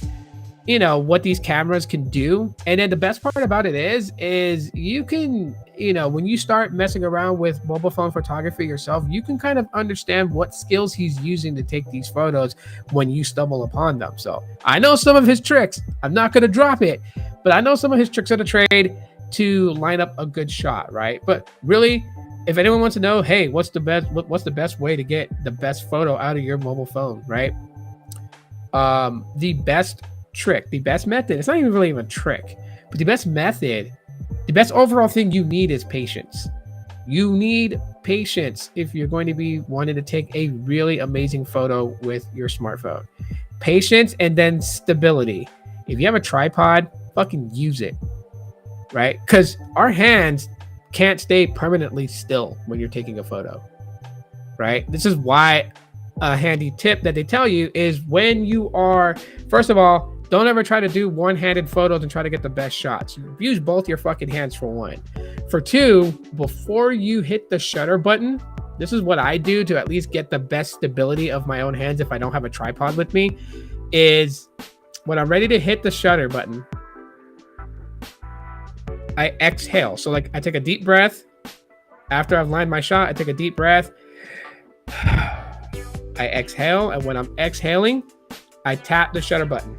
Speaker 2: what these cameras can do. And then the best part about it is you can, when you start messing around with mobile phone photography yourself, you can kind of understand what skills he's using to take these photos when you stumble upon them. So I know some of his tricks. I'm not going to drop it, but I know some of his tricks of the trade to line up a good shot, right? But really, if anyone wants to know, hey, what's the best way to get the best photo out of your mobile phone, right? The best trick, the best method, it's not even really a trick, but the best method, the best overall thing you need is patience. You need patience if you're going to be wanting to take a really amazing photo with your smartphone. Patience and then stability. If you have a tripod, fucking use it, right? Because our hands can't stay permanently still when you're taking a photo, right? This is why a handy tip that they tell you is when you are, first of all, don't ever try to do one-handed photos and try to get the best shots. Use both your fucking hands for one. For two, before you hit the shutter button, this is what I do to at least get the best stability of my own hands if I don't have a tripod with me, is when I'm ready to hit the shutter button, I exhale. So like I take a deep breath. After I've lined my shot, I take a deep breath. I exhale. And when I'm exhaling, I tap the shutter button.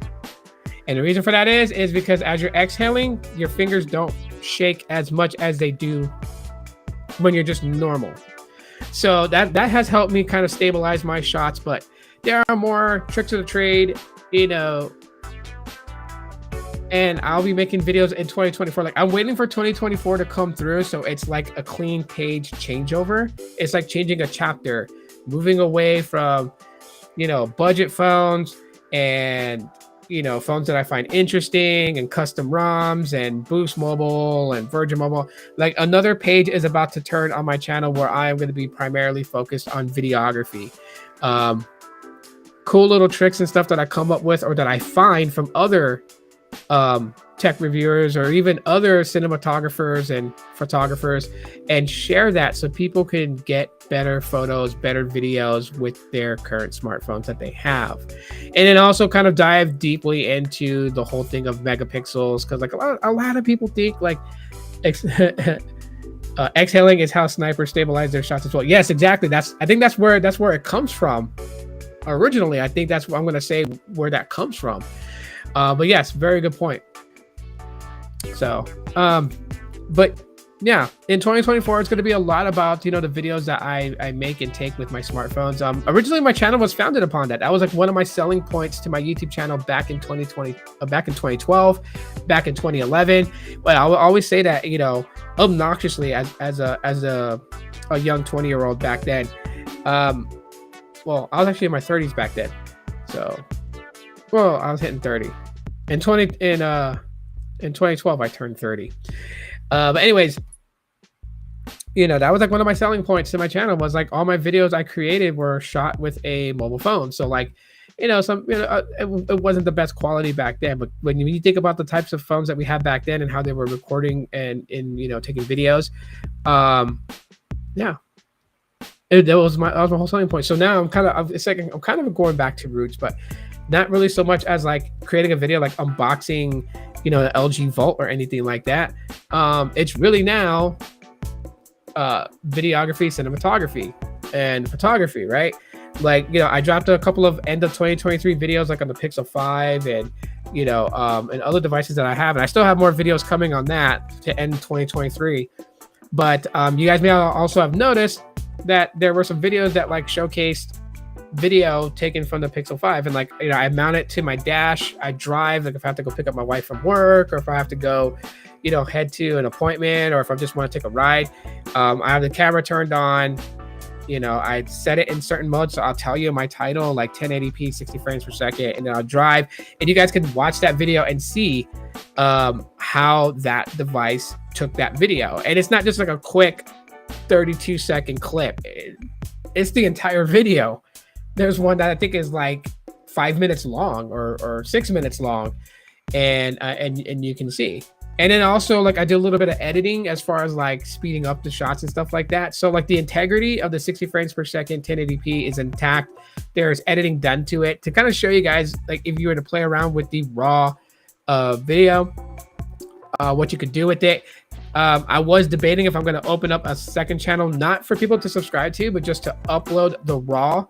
Speaker 2: And the reason for that is because as you're exhaling, your fingers don't shake as much as they do when you're just normal. So that has helped me kind of stabilize my shots, but there are more tricks of the trade, you know, and I'll be making videos in 2024. Like, I'm waiting for 2024 to come through, so it's like a clean page changeover. It's like changing a chapter, moving away from, you know, budget phones and, you know, phones that I find interesting and custom ROMs and Boost Mobile and Virgin Mobile. Like, another page is about to turn on my channel where I am going to be primarily focused on videography. Cool little tricks and stuff that I come up with or that I find from other tech reviewers or even other cinematographers and photographers, and share that so people can get better photos, better videos with their current smartphones that they have. And then also kind of dive deeply into the whole thing of megapixels, because like a lot of people think like exhaling is how snipers stabilize their shots as well. Yes, exactly. I think that's where it comes from originally. I think that's what I'm going to say, where that comes from. But yes, very good point. So, but yeah, in 2024, it's going to be a lot about, you know, the videos that I make and take with my smartphones. Originally, my channel was founded upon that. That was like one of my selling points to my YouTube channel back in 2020, back in 2012, back in 2011. But I will always say that, you know, obnoxiously as a young 20-year-old back then. Well, I was actually in my 30s back then. So, well, I was hitting 30. In 2012, I turned 30. But anyways, you know, that was like one of my selling points to my channel, was like all my videos I created were shot with a mobile phone. So like, you know, it wasn't the best quality back then, but when you think about the types of phones that we had back then and how they were recording and you know, taking videos, yeah. That was my whole selling point. So now I'm kind of going back to roots, but not really so much as like creating a video like unboxing, you know, the LG Vault or anything like that. It's really now videography, cinematography, and photography, right? Like, you know, I dropped a couple of end of 2023 videos like on the Pixel 5 and, you know, and other devices that I have. And I still have more videos coming on that to end 2023. But you guys may also have noticed that there were some videos that like showcased video taken from the Pixel 5, and like, you know, I mount it to my dash. I drive, like if I have to go pick up my wife from work, or if I have to go, you know, head to an appointment, or if I just want to take a ride. I have the camera turned on. You know, I set it in certain modes, so I'll tell you my title, like 1080p, 60 frames per second, and then I'll drive, and you guys can watch that video and see how that device took that video. And it's not just like a quick 32-second clip. It's the entire video. There's one that I think is like 5 minutes long or 6 minutes long, and you can see. And then also, like, I did a little bit of editing as far as like speeding up the shots and stuff like that. So like the integrity of the 60 frames per second 1080p is intact. There's editing done to it to kind of show you guys, like, if you were to play around with the raw video, what you could do with it. I was debating if I'm going to open up a second channel, not for people to subscribe to, but just to upload the raw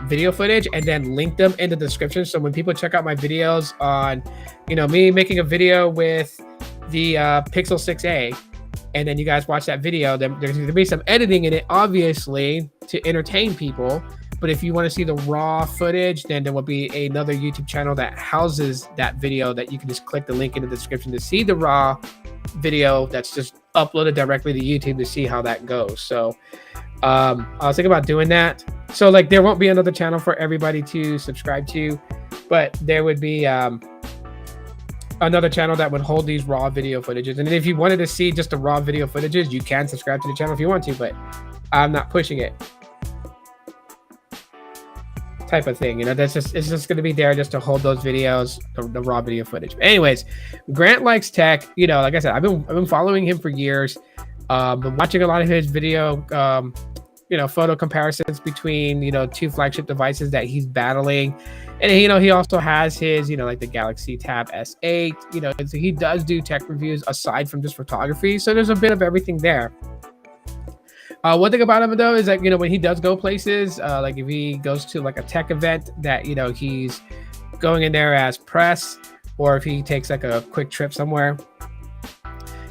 Speaker 2: video footage and then link them in the description. So when people check out my videos on, you know, me making a video with the Pixel 6a, and then you guys watch that video, then there's going to be some editing in it, obviously, to entertain people. But if you want to see the raw footage, then there will be another YouTube channel that houses that video that you can just click the link in the description to see the raw video that's just uploaded directly to YouTube to see how that goes. So I was thinking about doing that. So like, there won't be another channel for everybody to subscribe to, but there would be another channel that would hold these raw video footages. And if you wanted to see just the raw video footages, you can subscribe to the channel if you want to, but I'm not pushing it. Type of thing, you know, it's just going to be there just to hold those videos, the raw video footage. But anyways, Grant Likes Tech, you know, like I said, I've been following him for years. Been watching a lot of his video, you know, photo comparisons between, you know, two flagship devices that he's battling. And, you know, he also has his, you know, like the Galaxy Tab S8, you know, so he does do tech reviews aside from just photography. So there's a bit of everything there. One thing about him, though, is that, you know, when he does go places, like if he goes to like a tech event that, you know, he's going in there as press, or if he takes like a quick trip somewhere,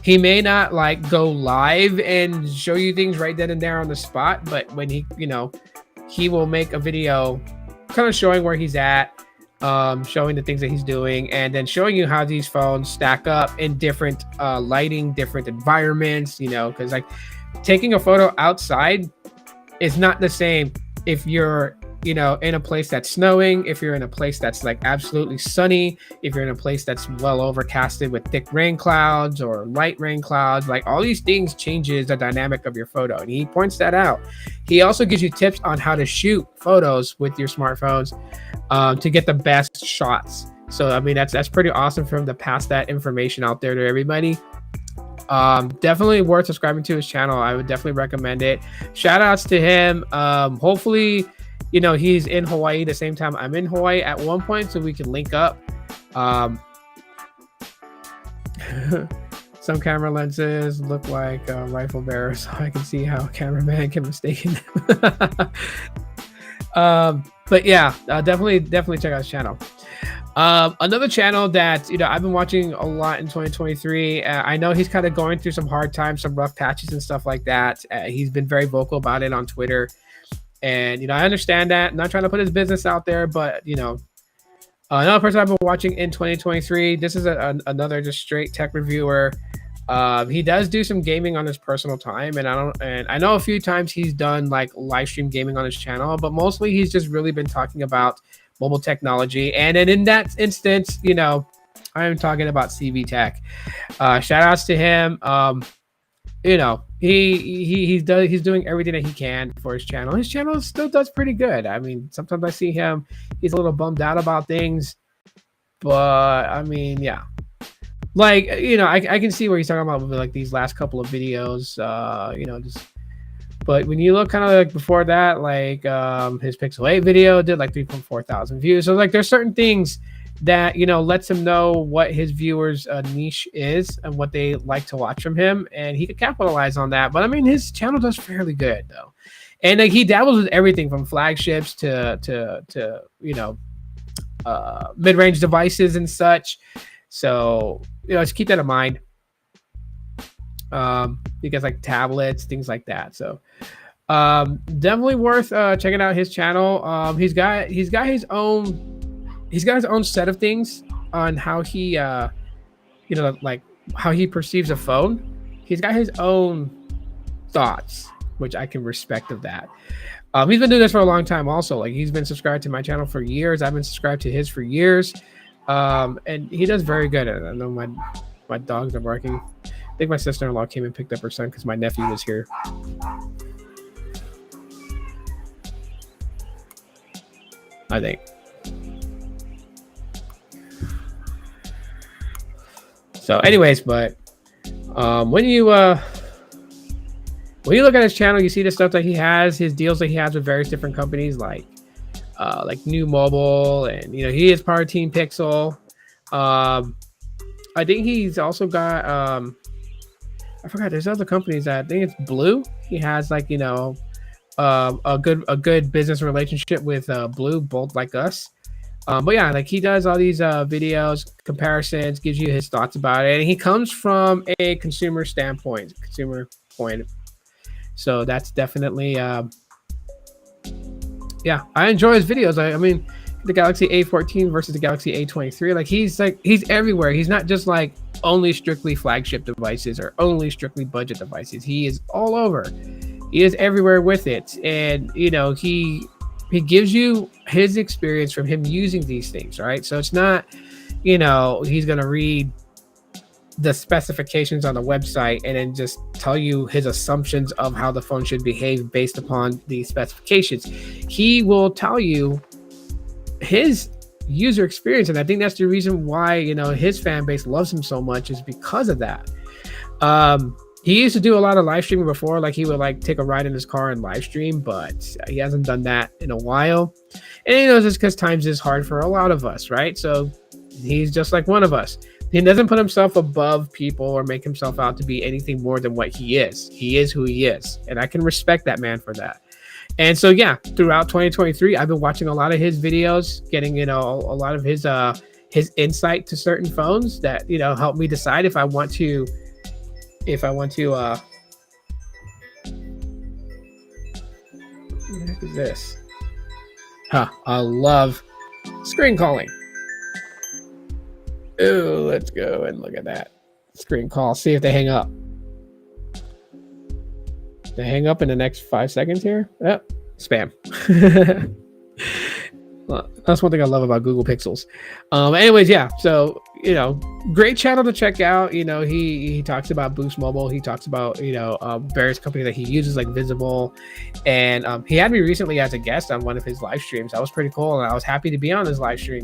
Speaker 2: He may not like go live and show you things right then and there on the spot, but when he, he will make a video kind of showing where he's at, showing the things that he's doing, and then showing you how these phones stack up in different lighting, different environments, because like taking a photo outside is not the same if you're in a place that's snowing, if you're in a place that's like absolutely sunny, if you're in a place that's well overcasted with thick rain clouds or light rain clouds. Like all these things changes the dynamic of your photo, and he points that out. He also gives you tips on how to shoot photos with your smartphones to get the best shots. So I mean that's pretty awesome for him to pass that information out there to everybody. Definitely worth subscribing to his channel. I would definitely recommend it. Shout outs to him. Hopefully he's in Hawaii the same time I'm in Hawaii at one point, so we can link up. Some camera lenses look like rifle bearers, so I can see how a cameraman can mistake them. But yeah, definitely check out his channel. Another channel that I've been watching a lot in 2023. I know he's kind of going through some hard times, some rough patches and stuff like that. He's been very vocal about it on Twitter. And, I understand that. I'm not trying to put his business out there, but, another person I've been watching in 2023, this is another just straight tech reviewer. He does do some gaming on his personal time, and I know a few times he's done like live stream gaming on his channel, but mostly he's just really been talking about mobile technology. And then in that instance, I'm talking about CV Tech. Shout outs to him. He's doing everything that he can for his channel. His channel still does pretty good. I mean, sometimes I see him, he's a little bummed out about things, but I mean, yeah, like, I can see where he's talking about with like these last couple of videos, but when you look kind of like before that, like his Pixel 8 video did like 3.4 thousand views. So like there's certain things that lets him know what his viewers niche is and what they like to watch from him, and he could capitalize on that. But I mean, his channel does fairly good though, and like he dabbles with everything from flagships to mid-range devices and such. So just keep that in mind, because like tablets, things like that. So definitely worth checking out his channel. He's got his own set of things on how he like how he perceives a phone. He's got his own thoughts, which I can respect of that. He's been doing this for a long time also. Like he's been subscribed to my channel for years. I've been subscribed to his for years. And he does very good at it. I know my dogs are barking. I think my sister-in-law came and picked up her son because my nephew was here. I think. So anyways, but when you look at his channel, you see the stuff that he has, his deals that he has with various different companies like New Mobile, and he is part of Team Pixel. I think he's also got I forgot, there's other companies that I think it's Blue. He has like a good business relationship with Blue, both like us. But yeah, like he does all these videos, comparisons, gives you his thoughts about it, and he comes from a consumer point. So that's definitely yeah, I enjoy his videos. I mean, the Galaxy A14 versus the Galaxy A23, like he's everywhere. He's not just like only strictly flagship devices or only strictly budget devices. He is all over. He is everywhere with it, and he gives you his experience from him using these things, right? So it's not, he's gonna read the specifications on the website and then just tell you his assumptions of how the phone should behave based upon the specifications. He will tell you his user experience, and I think that's the reason why his fan base loves him so much, is because of that. He used to do a lot of live streaming before, like he would like take a ride in his car and live stream, but he hasn't done that in a while. And it's because times is hard for a lot of us, right? So he's just like one of us. He doesn't put himself above people or make himself out to be anything more than what he is. He is who he is, and I can respect that man for that. And so yeah, throughout 2023, I've been watching a lot of his videos, getting a lot of his insight to certain phones that help me decide if I want to if I want to what the heck is this? I love screen calling. Ooh, let's go and look at that screen call. See if they hang up. They hang up in the next 5 seconds here. Oh, spam. Well, that's one thing I love about Google Pixels. Anyways, yeah. So great channel to check out. He talks about Boost Mobile. He talks about various companies that he uses like Visible, and he had me recently as a guest on one of his live streams. That was pretty cool, and I was happy to be on his live stream.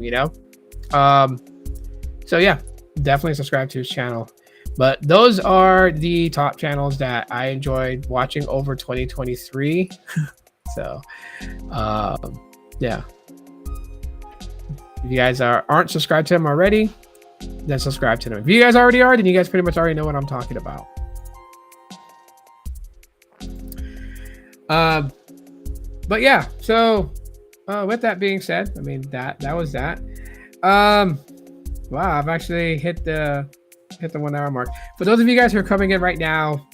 Speaker 2: So yeah, definitely subscribe to his channel. But those are the top channels that I enjoyed watching over 2023. So yeah. If you guys aren't subscribed to him already, then subscribe to them. If you guys already are, then you guys pretty much already know what I'm talking about. But yeah, so with that being said, I mean that was that. Wow, I've actually hit the 1 hour mark. For those of you guys who are coming in right now,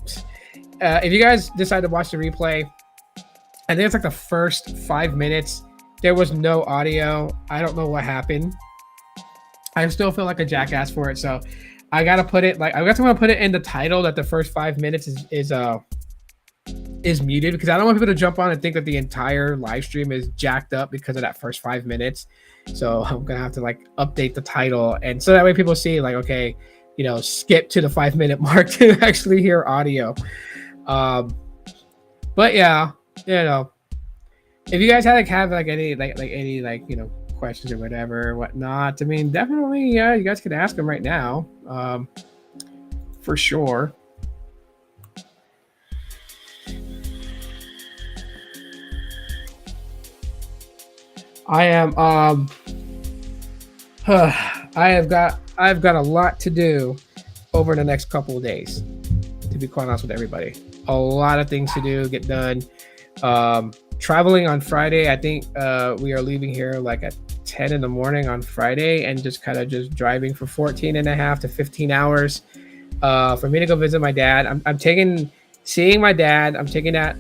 Speaker 2: if you guys decide to watch the replay, I think it's like the first 5 minutes. There was no audio. I don't know what happened. I still feel like a jackass for it. So I gotta put it like I guess I'm gonna put it in the title that the first 5 minutes is muted, because I don't want people to jump on and think that the entire live stream is jacked up because of that first 5 minutes. So I'm gonna have to like update the title, and so that way people see like, okay, skip to the 5 minute mark to actually hear audio. But yeah, if you guys have any questions or whatever or whatnot, I mean, definitely, yeah, you guys can ask them right now, for sure. I've got a lot to do over the next couple of days, to be quite honest with everybody. A lot of things to do, get done. Traveling on Friday. I think we are leaving here like at 10 in the morning on Friday, and just driving for 14 and a half to 15 hours for me to go visit my dad. I'm seeing my dad. I'm taking that.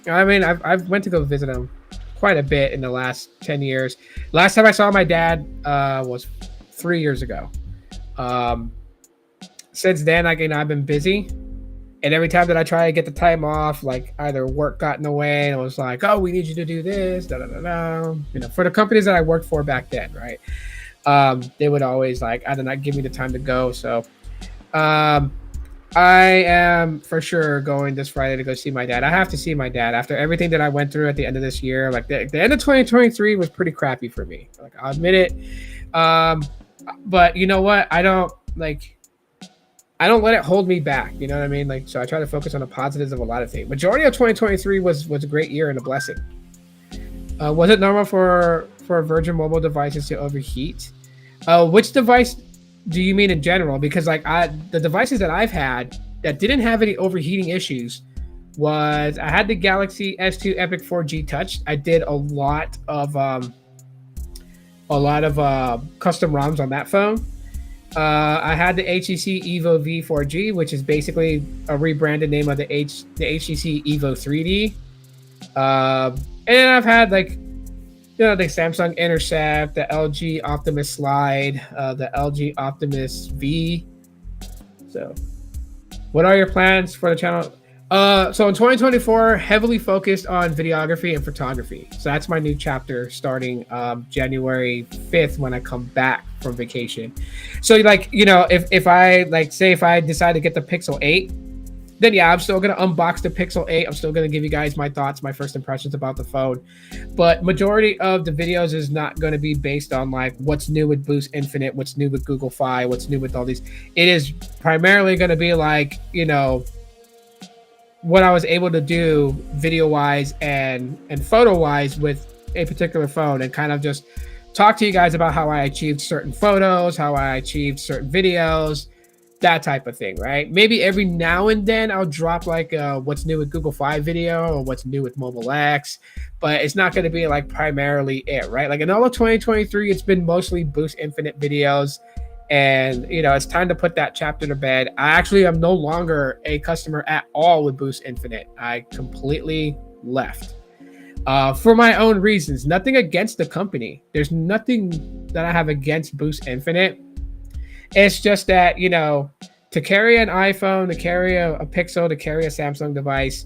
Speaker 2: I mean, I've went to go visit him quite a bit in the last 10 years. Last time I saw my dad was 3 years ago. Since then, I've been busy. And every time that I try to get the time off, like either work got in the way, and it was like, oh, we need you to do this, for the companies that I worked for back then, right? They would always either not give me the time to go. So I am for sure going this Friday to go see my dad. I have to see my dad after everything that I went through at the end of this year. Like the end of 2023 was pretty crappy for me. Like, I'll admit it. But you know what? I don't let it hold me back. You know what I mean? So I try to focus on the positives of a lot of things. Majority of 2023 was a great year and a blessing. Was it normal for Virgin Mobile devices to overheat? Which device do you mean in general? Because the devices that I've had that didn't have any overheating issues was I had the Galaxy S2 Epic 4G Touch. I did a lot of custom ROMs on that phone. I had the HTC Evo V4G, which is basically a rebranded name of the HTC Evo 3D. And I've had the Samsung Intercept, the LG Optimus Slide, the LG Optimus V. So, what are your plans for the channel? So in 2024, heavily focused on videography and photography. So that's my new chapter starting January 5th when I come back from vacation. So if I decide to get the Pixel 8, then yeah, I'm still going to unbox the Pixel 8. I'm still going to give you guys my thoughts, my first impressions about the phone. But majority of the videos is not going to be based on what's new with Boost Infinite, what's new with Google Fi, what's new with all these. It is primarily going to be what I was able to do video-wise and photo-wise with a particular phone, and kind of just talk to you guys about how I achieved certain photos, how I achieved certain videos, that type of thing, right? Maybe every now and then I'll drop what's new with Google Fi video or what's new with Mobile X, but it's not going to be primarily it, right? In all of 2023, it's been mostly Boost Infinite videos And it's time to put that chapter to bed. I actually am no longer a customer at all with Boost Infinite. I completely left for my own reasons. Nothing against the company. There's nothing that I have against Boost Infinite. It's just that, to carry an iPhone, to carry a Pixel, to carry a Samsung device,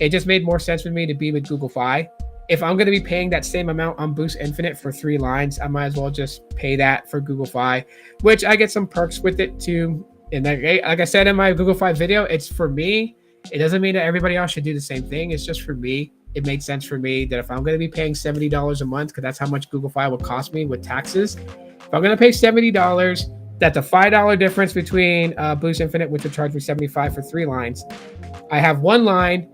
Speaker 2: it just made more sense for me to be with Google Fi. If I'm going to be paying that same amount on Boost Infinite for 3 lines, I might as well just pay that for Google Fi, which I get some perks with it too. And like I said in my Google Fi video, it's for me. It doesn't mean that everybody else should do the same thing. It's just for me. It made sense for me that if I'm going to be paying $70 a month, because that's how much Google Fi will cost me with taxes, if I'm going to pay $70, that's a $5 difference between Boost Infinite, which will charge me $75 for 3 lines. I have 1 line.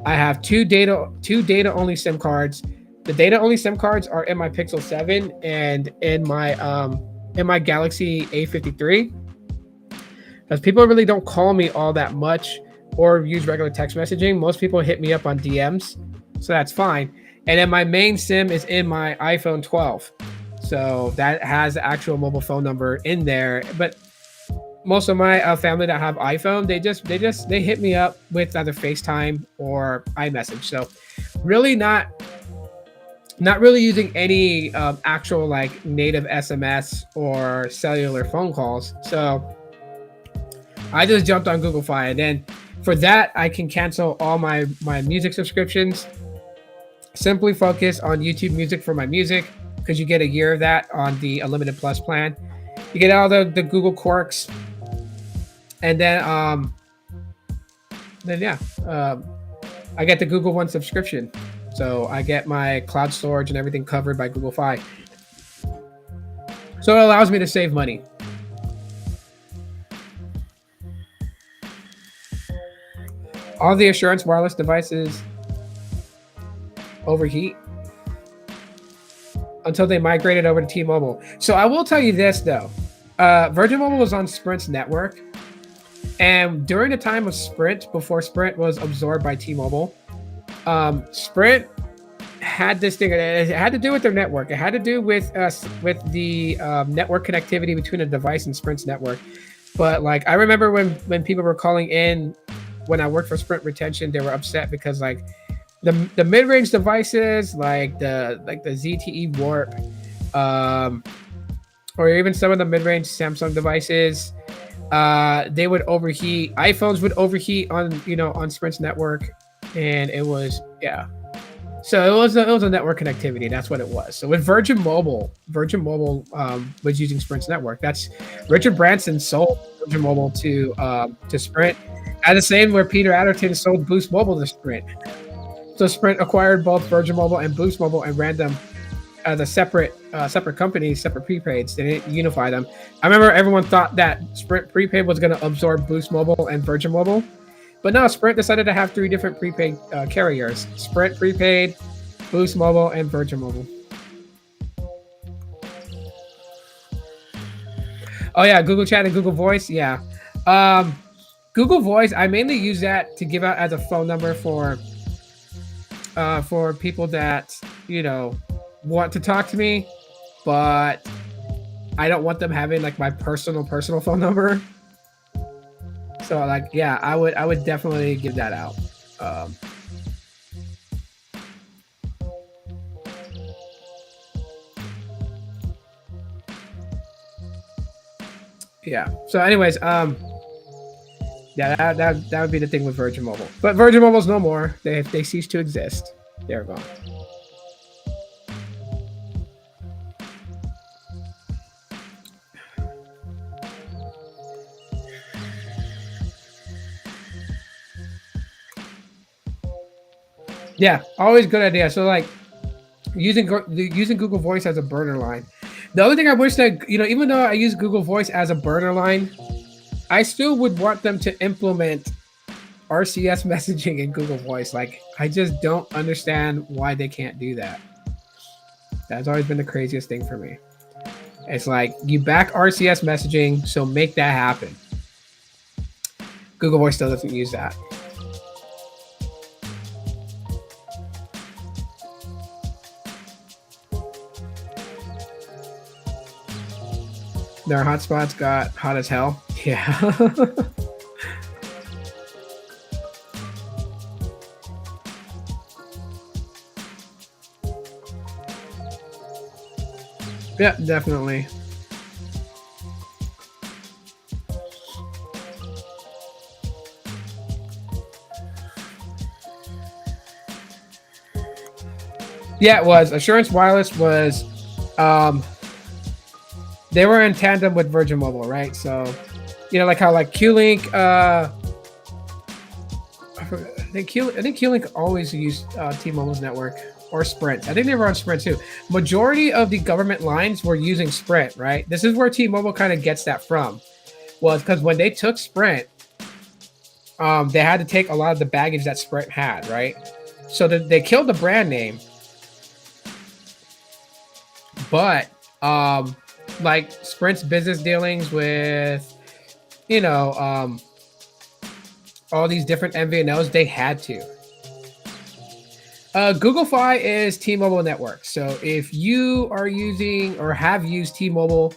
Speaker 2: I have two data only SIM cards. The data only SIM cards are in my Pixel 7 and in my Galaxy A53. Because people really don't call me all that much or use regular text messaging. Most people hit me up on DMs, so that's fine. And then my main SIM is in my iPhone 12. So that has the actual mobile phone number in there. But most of my family that have iPhone, they hit me up with either FaceTime or iMessage. So really not really using any actual like native SMS or cellular phone calls. So I just jumped on Google Fi, and then for that I can cancel all my music subscriptions. Simply focus on YouTube Music for my music, because you get a year of that on the Unlimited Plus plan. You get all the Google quirks. And then I get the Google One subscription. So I get my cloud storage and everything covered by Google Fi. So it allows me to save money. All the Assurance wireless devices overheat until they migrated over to T-Mobile. So I will tell you this though. Virgin Mobile was on Sprint's network. And during the time of Sprint, before Sprint was absorbed by T-Mobile, Sprint had this thing. It had to do with their network. It had to do with the network connectivity between a device and Sprint's network. But like I remember when people were calling in when I worked for Sprint Retention, they were upset because like the mid-range devices, like the ZTE Warp, or even some of the mid-range Samsung devices, they would overheat. iPhones would overheat on Sprint's network, and it was So it was a network connectivity. That's what it was. So with Virgin Mobile was using Sprint's network. That's Richard Branson sold Virgin Mobile to Sprint, at the same where Peter Adderton sold Boost Mobile to Sprint. So Sprint acquired both Virgin Mobile and Boost Mobile and ran them as a separate companies, separate prepaids. They didn't unify them. I remember everyone thought that Sprint prepaid was going to absorb Boost Mobile and Virgin Mobile, but no, Sprint decided to have 3 different prepaid carriers: Sprint prepaid, Boost Mobile, and Virgin Mobile. Oh yeah, Google Chat and Google Voice. Yeah, Google Voice. I mainly use that to give out as a phone number for people that want to talk to me, but I don't want them having like my personal phone number. So like, yeah, I would definitely give that out. Yeah. So anyways, yeah, that would be the thing with Virgin Mobile. But Virgin Mobile's no more. They ceased to exist. They're gone. Yeah, always good idea. So like using Google Voice as a burner line. The other thing I wish that, even though I use Google Voice as a burner line, I still would want them to implement RCS messaging in Google Voice. Like, I just don't understand why they can't do that. That's always been the craziest thing for me. It's like, you back RCS messaging, so make that happen. Google Voice still doesn't use that. Their hotspots got hot as hell. Yeah. Yeah, definitely. Yeah, it was. Assurance Wireless was, they were in tandem with Virgin Mobile, right? So, like how like Q-Link, I think Q-Link always used T-Mobile's network, or Sprint. I think they were on Sprint too. Majority of the government lines were using Sprint, right? This is where T-Mobile kind of gets that from. Was because when they took Sprint, they had to take a lot of the baggage that Sprint had, right? So they killed the brand name. But like Sprint's business dealings with, all these different MVNOs, they had to. Google Fi is T-Mobile network. So if you are using or have used T-Mobile's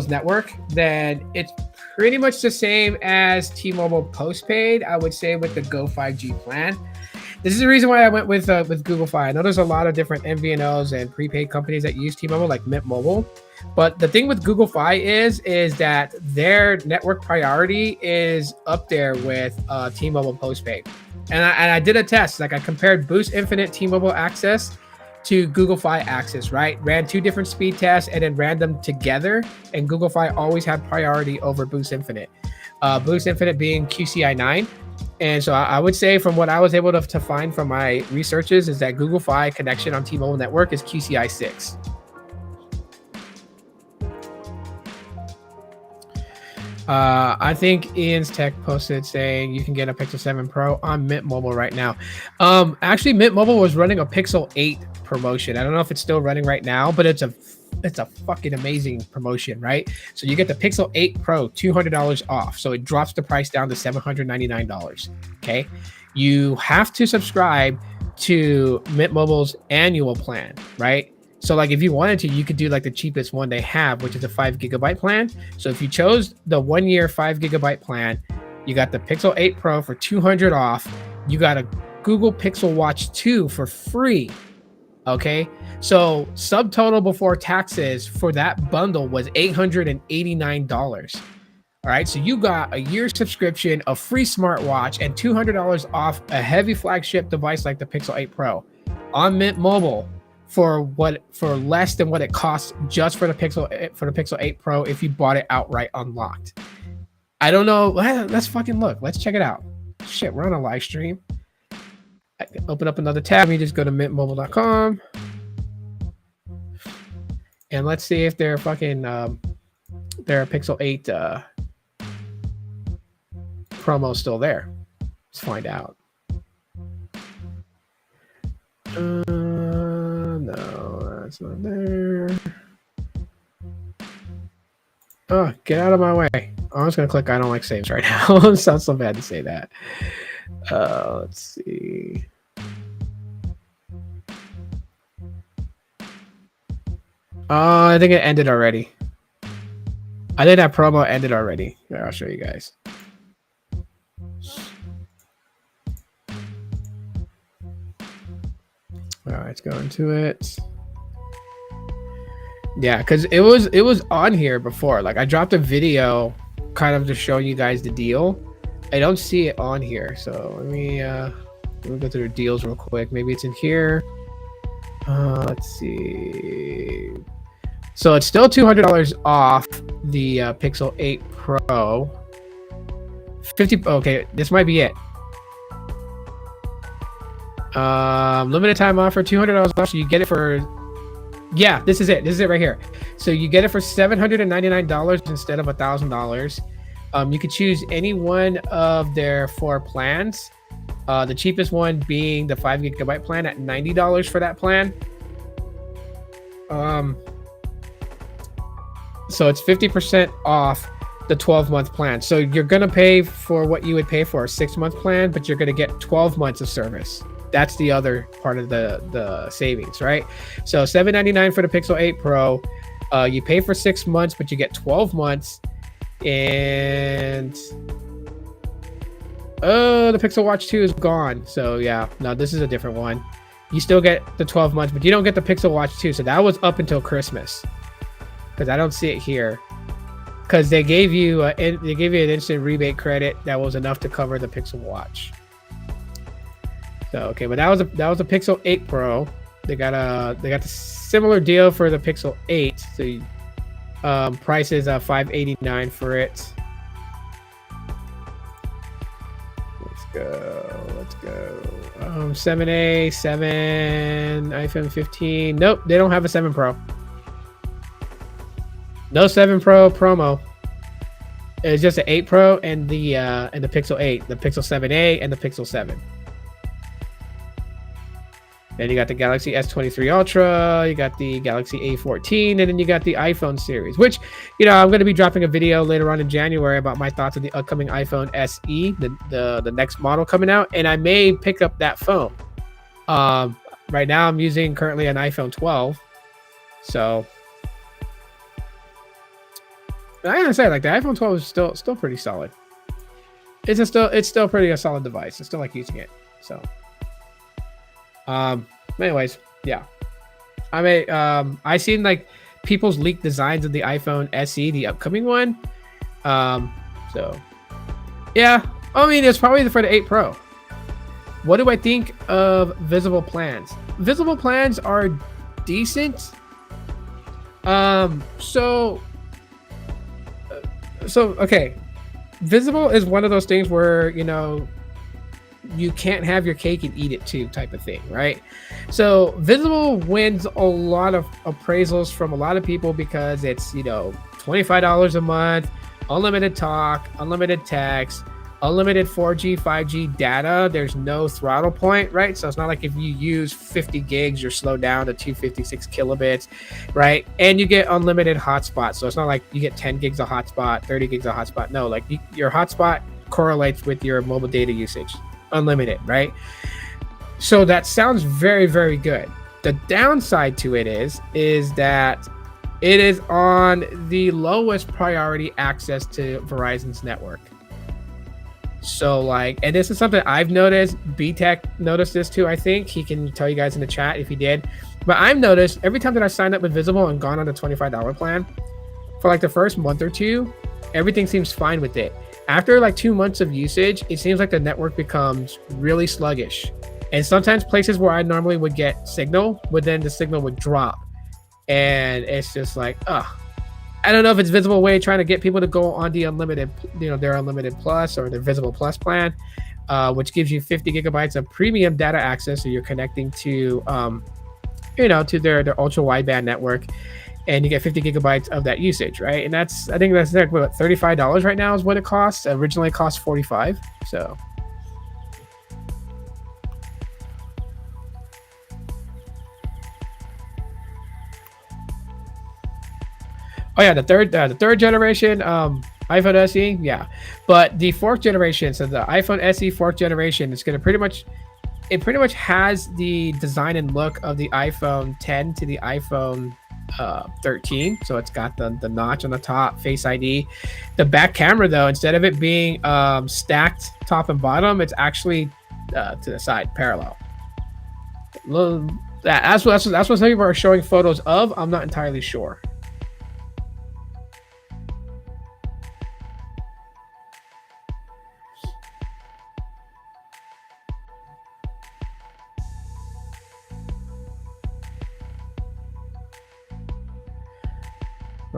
Speaker 2: network, then it's pretty much the same as T-Mobile postpaid, I would say, with the Go 5G plan. This is the reason why I went with Google Fi. I know there's a lot of different MVNOs and prepaid companies that use T-Mobile, like Mint Mobile. But the thing with Google Fi is that their network priority is up there with T-Mobile postpaid. And I did a test. Like I compared Boost Infinite T-Mobile access to Google Fi access, right? Ran 2 different speed tests and then ran them together. And Google Fi always had priority over Boost Infinite. Boost Infinite being QCI 9. And so I would say from what I was able to find from my researches is that Google Fi connection on T-Mobile network is QCI 6. I think Ian's Tech posted saying you can get a Pixel 7 Pro on Mint Mobile right now. Actually, Mint Mobile was running a Pixel 8 promotion. I don't know if it's still running right now, but it's a fucking amazing promotion, right? So you get the Pixel 8 Pro $200 off. So it drops the price down to $799. Okay. You have to subscribe to Mint Mobile's annual plan, right? So like if you wanted to, you could do like the cheapest one they have, which is a 5 gigabyte plan. So if you chose the 1 year 5 gigabyte plan, you got the Pixel 8 Pro for $200 off. You got a Google Pixel Watch 2 for free. Okay, so subtotal before taxes for that bundle was $889. All right, so you got a year subscription, a free smartwatch, and $200 off a heavy flagship device like the Pixel 8 Pro on Mint Mobile for less than what it costs just for the Pixel 8 Pro if you bought it outright unlocked. I don't know. Let's fucking look. Let's check it out. Shit, we're on a live stream. I can open up another tab. You just go to mintmobile.com and let's see if their fucking their Pixel 8 promo is still there. Let's find out. No, that's not there. Oh, get out of my way. I'm just gonna click I don't like saves right now. It sounds so bad to say that. Let's see. I think it ended already. I think that promo ended already. Here, I'll show you guys. All right, let's go into it. Yeah, because it was on here before. Like I dropped a video kind of to show you guys the deal. I don't see it on here, so let me go through the deals real quick. Maybe it's in here. Let's see. So it's still $200 off the Pixel 8 Pro. 50. Okay, this might be it. Limited time offer, $200 off. So you get it for. Yeah, this is it. This is it right here. So you get it for $799 instead of $1,000. You could choose any one of their 4 plans. The cheapest one being the 5 gigabyte plan at $90 for that plan. So it's 50% off the 12-month plan. So you're going to pay for what you would pay for a 6-month plan, but you're going to get 12 months of service. That's the other part of the savings, right? So $799 for the Pixel 8 Pro, You pay for 6 months, but you get 12 months. And the Pixel Watch 2 is gone. So yeah, no, this is a different one. You still get the 12 months, but you don't get the Pixel Watch 2. So that was up until Christmas, because I don't see it here. Because they gave you an instant rebate credit that was enough to cover the Pixel Watch. So okay, but that was a Pixel 8 Pro. They got the similar deal for the Pixel 8. So price is $589 for it. Let's go. 7A, 7, iPhone 15. Nope, they don't have a 7 Pro. No 7 Pro promo. It's just an 8 Pro and the Pixel 8, the Pixel 7A, and the Pixel 7. Then you got the Galaxy S23 Ultra, you got the Galaxy A14, and then you got the iPhone series, which, I'm going to be dropping a video later on in January about my thoughts on the upcoming iPhone SE, the next model coming out, and I may pick up that phone. Right now I'm using currently an iPhone 12, so I gotta say, like, the iPhone 12 is still pretty solid. It's still pretty a solid device. I still like using it. So, anyways, yeah. I seen like people's leaked designs of the iPhone SE, the upcoming one. So, yeah. I mean, it's probably for the 8 Pro. What do I think of visible plans? Visible plans are decent. So okay, visible is one of those things where you can't have your cake and eat it too, type of thing, right? So visible wins a lot of appraisals from a lot of people because it's $25 a month, unlimited talk, unlimited text, unlimited 4G, 5G data. There's no throttle point, right? So it's not like if you use 50 gigs, you're slowed down to 256 kilobits, right? And you get unlimited hotspot. So it's not like you get 10 gigs of hotspot, 30 gigs of hotspot. No, like your hotspot correlates with your mobile data usage, unlimited, right? So that sounds very, very good. The downside to it is that it is on the lowest priority access to Verizon's network. So and this is something I've noticed. B-Tech noticed this too. I think he can tell you guys in the chat if he did. But I've noticed every time that I signed up with Visible and gone on the $25 plan, for like the first month or two, everything seems fine with it. After like 2 months of usage, it seems like the network becomes really sluggish. And sometimes places where I normally would get signal, but then the signal would drop. And it's just like, I don't know if it's Visible way trying to get people to go on the unlimited, their unlimited plus or their Visible plus plan, which gives you 50 gigabytes of premium data access. So you're connecting to, to their ultra wideband network, and you get 50 gigabytes of that usage, right? And I think that's like what, $35 right now is what it costs. Originally it cost $45. So. Oh yeah, the third generation iPhone SE, yeah, but the fourth generation, so the iPhone SE fourth generation, it's gonna pretty much has the design and look of the iPhone 10 to the iPhone 13. So it's got the notch on the top, Face ID. The back camera though, instead of it being stacked top and bottom, it's actually to the side, parallel. That's what some people are showing photos of. I'm not entirely sure.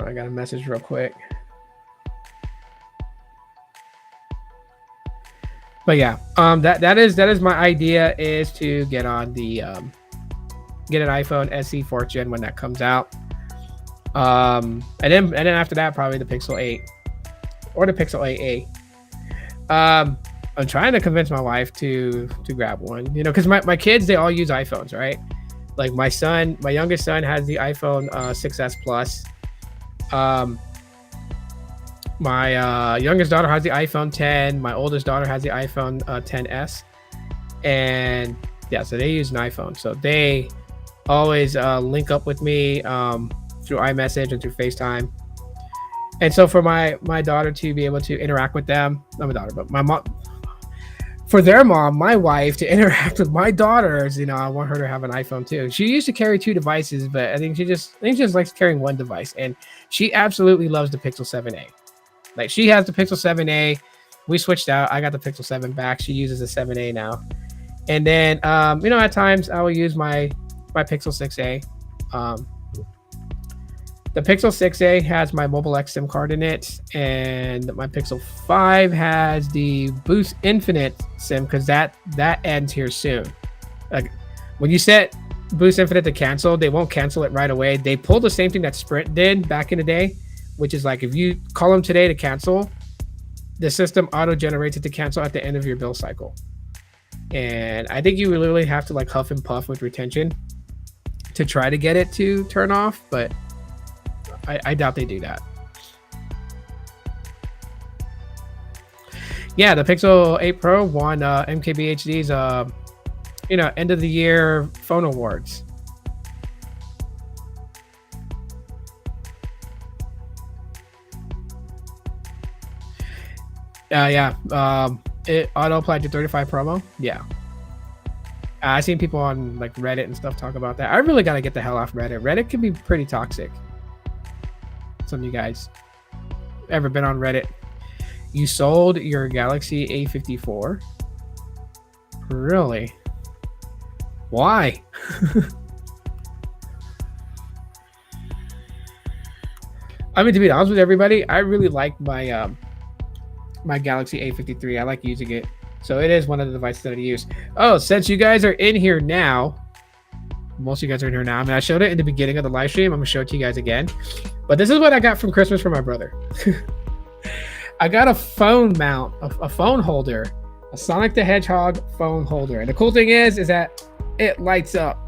Speaker 2: I got a message real quick. But yeah, that is my idea, is to get on the get an iPhone SE 4th gen when that comes out. And then after that, probably the Pixel 8 or the Pixel 8a. I'm trying to convince my wife to grab one, because my kids, they all use iPhones, right? Like my youngest son has the iPhone 6s Plus. My youngest daughter has the iPhone 10. My oldest daughter has the iPhone 10s, and yeah, so they use an iPhone. So they always link up with me through iMessage and through FaceTime. And so for my daughter to be able to interact with them, not my daughter, but my mom, for their mom, my wife, to interact with my daughters, you know, I want her to have an iPhone too. She used to carry 2 devices, but I think she just likes carrying 1 device, and she absolutely loves the Pixel 7a. Like, she has the Pixel 7a. We switched out. I got the Pixel 7 back. She uses the 7a now. And then, you know, at times I will use my Pixel 6a. The Pixel 6a has my Mobile X SIM card in it, and my Pixel 5 has the Boost Infinite SIM, because that ends here soon. Like, when you set Boost Infinite to cancel, they won't cancel it right away. They pulled the same thing that Sprint did back in the day, which is like, if you call them today to cancel, the system auto-generates it to cancel at the end of your bill cycle. And I think you literally have to like huff and puff with retention to try to get it to turn off, but I doubt they do that. Yeah, the Pixel 8 Pro won MKBHD's you know, end of the year phone awards. Yeah. It auto applied to 35 promo. Yeah. I've seen people on like Reddit and stuff talk about that. I really got to get the hell off Reddit. Reddit can be pretty toxic. Some of you guys ever been on Reddit? You sold your Galaxy A54? Really? Why? I mean, to be honest with everybody, I really like my my Galaxy A53. I like using it. So it is one of the devices that I use. Oh, since you guys are in here now, most of you guys are in here now. I mean, I showed it in the beginning of the live stream. I'm going to show it to you guys again. But this is what I got from Christmas from my brother. I got a phone mount, a phone holder, a Sonic the Hedgehog phone holder. And the cool thing is that it lights up.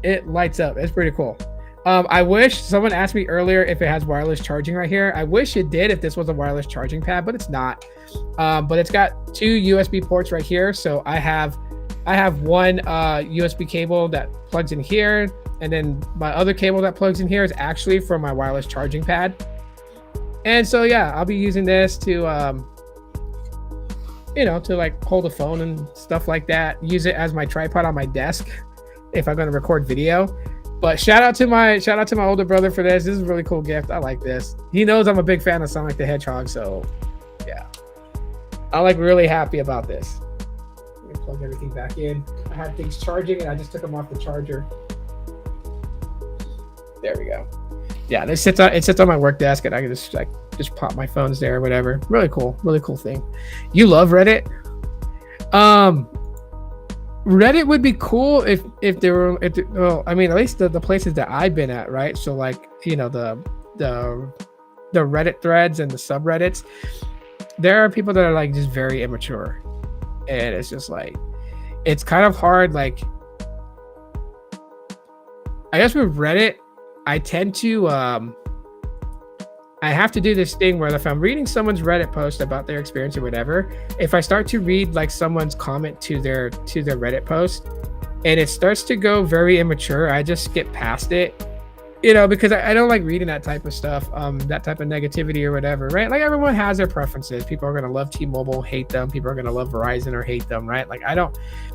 Speaker 2: It lights up. It's pretty cool. I wish, someone asked me earlier if it has wireless charging right here. I wish it did if this was a wireless charging pad, but it's not. But it's got 2 USB ports right here. So I have one USB cable that plugs in here, and then my other cable that plugs in here is actually for my wireless charging pad. And so yeah, I'll be using this to you know, to like hold a phone and stuff like that. Use it as my tripod on my desk if I'm going to record video. But shout out to my older brother for this. This is a really cool gift. I like this. He knows I'm a big fan of Sonic the Hedgehog, so yeah, I'm like really happy about this. Let me plug everything back in. I had things charging and I just took them off the charger. There we go. Yeah, it sits on my work desk, and I can just pop my phones there or whatever. Really cool thing. You love Reddit? Reddit would be cool if there were, well, I mean, at least the places that I've been at, right? So like, you know, the Reddit threads and the subreddits, there are people that are like just very immature, and it's just like, it's kind of hard. Like, I guess with Reddit, I tend to I have to do this thing where if I'm reading someone's Reddit post about their experience or whatever, if I start to read like someone's comment to their Reddit post and it starts to go very immature, I just skip past it, you know, because I don't like reading that type of stuff, that type of negativity or whatever, right? Like, everyone has their preferences. People are going to love T-Mobile, hate them. People are going to love Verizon or hate them, right? Like, I'm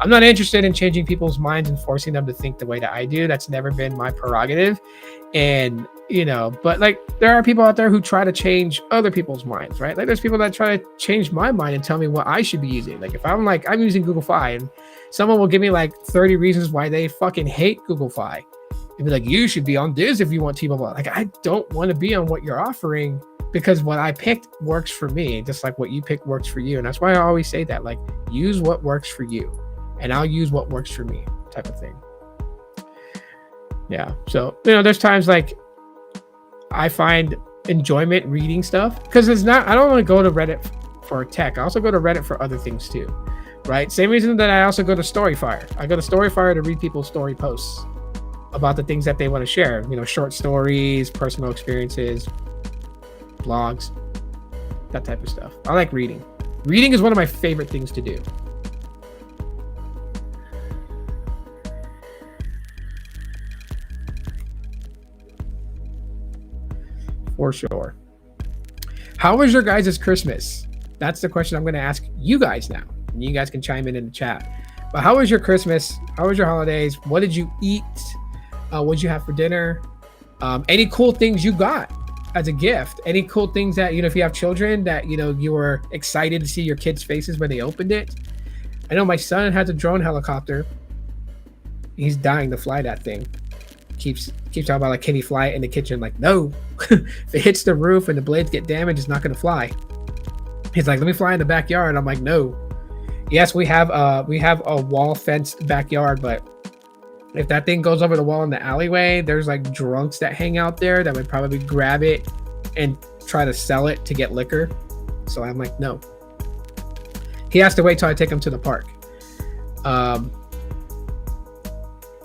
Speaker 2: not interested in changing people's minds and forcing them to think the way that I do. That's never been my prerogative. And, you know, but like, there are people out there who try to change other people's minds, right? Like, there's people that try to change my mind and tell me what I should be using. Like, if I'm like, I'm using Google Fi, and someone will give me like 30 reasons why they fucking hate Google Fi. They'd be like, you should be on this if you want T-Mobile. Like, I don't want to be on what you're offering, because what I picked works for me, just like what you picked works for you. And that's why I always say that, like, use what works for you, and I'll use what works for me, type of thing. Yeah. So, you know, there's times like I find enjoyment reading stuff, because I don't want to go to Reddit for tech. I also go to Reddit for other things too, right? Same reason that I also go to Storyfire. I go to Storyfire to read people's story posts about the things that they want to share, you know, short stories, personal experiences, blogs, that type of stuff. I like reading. Reading is one of my favorite things to do. for sure. How was your guys' Christmas? That's the question I'm going to ask you guys now. And you guys can chime in the chat. But how was your Christmas? How was your holidays? What did you eat? What did you have for dinner? Any cool things you got as a gift? Any cool things that, if you have children that, you were excited to see your kids' faces when they opened it? I know my son has a drone helicopter. He's dying to fly that thing. Keeps talking about, like, can he fly it in the kitchen? Like, no. If it hits the roof and the blades get damaged, it's not going to fly. He's like, let me fly in the backyard. I'm like, no. Yes, we have a wall fenced backyard, but if that thing goes over the wall in the alleyway, there's like drunks that hang out there that would probably grab it and try to sell it to get liquor. So I'm like, no. He has to wait till I take him to the park.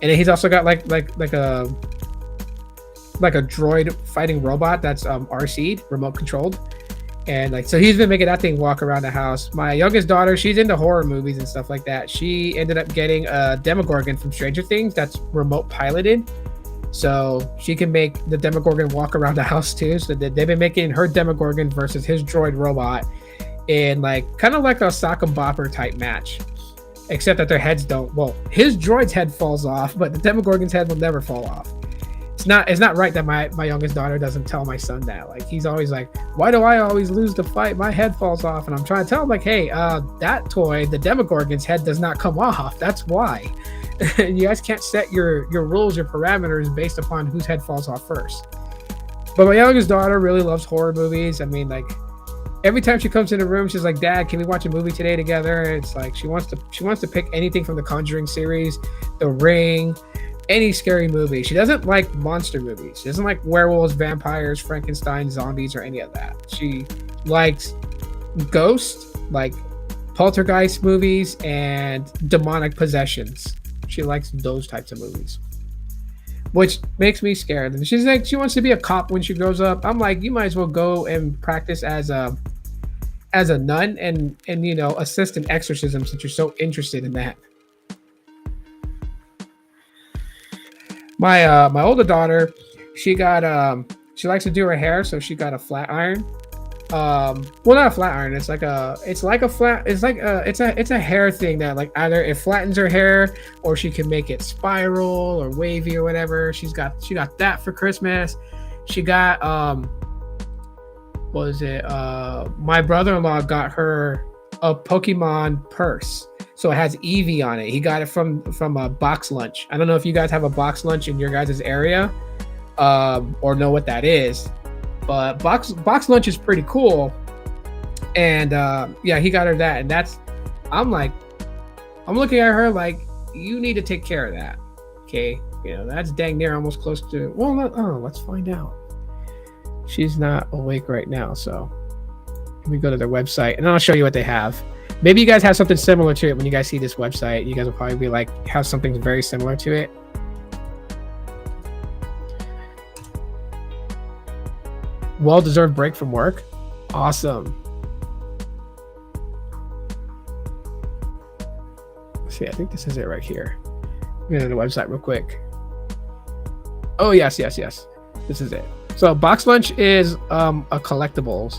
Speaker 2: And then he's also got like a droid fighting robot that's RC'd, remote controlled. And like, so he's been making that thing walk around the house. My youngest daughter, she's into horror movies and stuff like that. She ended up getting a Demogorgon from Stranger Things that's remote piloted. So she can make the Demogorgon walk around the house too. So they've been making her Demogorgon versus his droid robot in like kind of like a sock and bopper type match. Except that their heads don't. Well, his droid's head falls off, but the Demogorgon's head will never fall off. It's not right that my youngest daughter doesn't tell my son that. Like, he's always like, why do I always lose the fight? My head falls off. And I'm trying to tell him, like, hey, that toy, the Demogorgon's head does not come off. That's why. You guys can't set your rules, your parameters based upon whose head falls off first. But my youngest daughter really loves horror movies. I mean, like, every time she comes in the room, she's like, Dad, can we watch a movie today together? It's like she wants to pick anything from the Conjuring series, The Ring, any scary movie. She doesn't like monster movies. She doesn't like werewolves, vampires, Frankenstein, zombies, or any of that. She likes ghosts, like poltergeist movies, and demonic possessions. She likes those types of movies, which makes me scared. And she's like, she wants to be a cop when she grows up. I'm like, you might as well go and practice as a nun and assist in exorcism since you're so interested in that. My older daughter, she likes to do her hair, so she got a flat iron. Well, not a flat iron. It's a hair thing that, like, either it flattens her hair or she can make it spiral or wavy or whatever. She got that for Christmas. She got my brother-in-law got her a Pokemon purse. So it has Eevee on it. He got it from a box lunch. I don't know if you guys have a box lunch in your guys' area, or know what that is. But box lunch is pretty cool. And yeah, he got her that. And I'm looking at her like, you need to take care of that. Okay. That's dang near almost close to, let's find out. She's not awake right now. So let me go to their website and I'll show you what they have. Maybe you guys have something similar to it when you guys see this website. You guys will probably be like, have something very similar to it. Well-deserved break from work. Awesome. Let's see, I think this is it right here. I'm going to the website real quick. Oh, yes. This is it. So Box Lunch is a collectible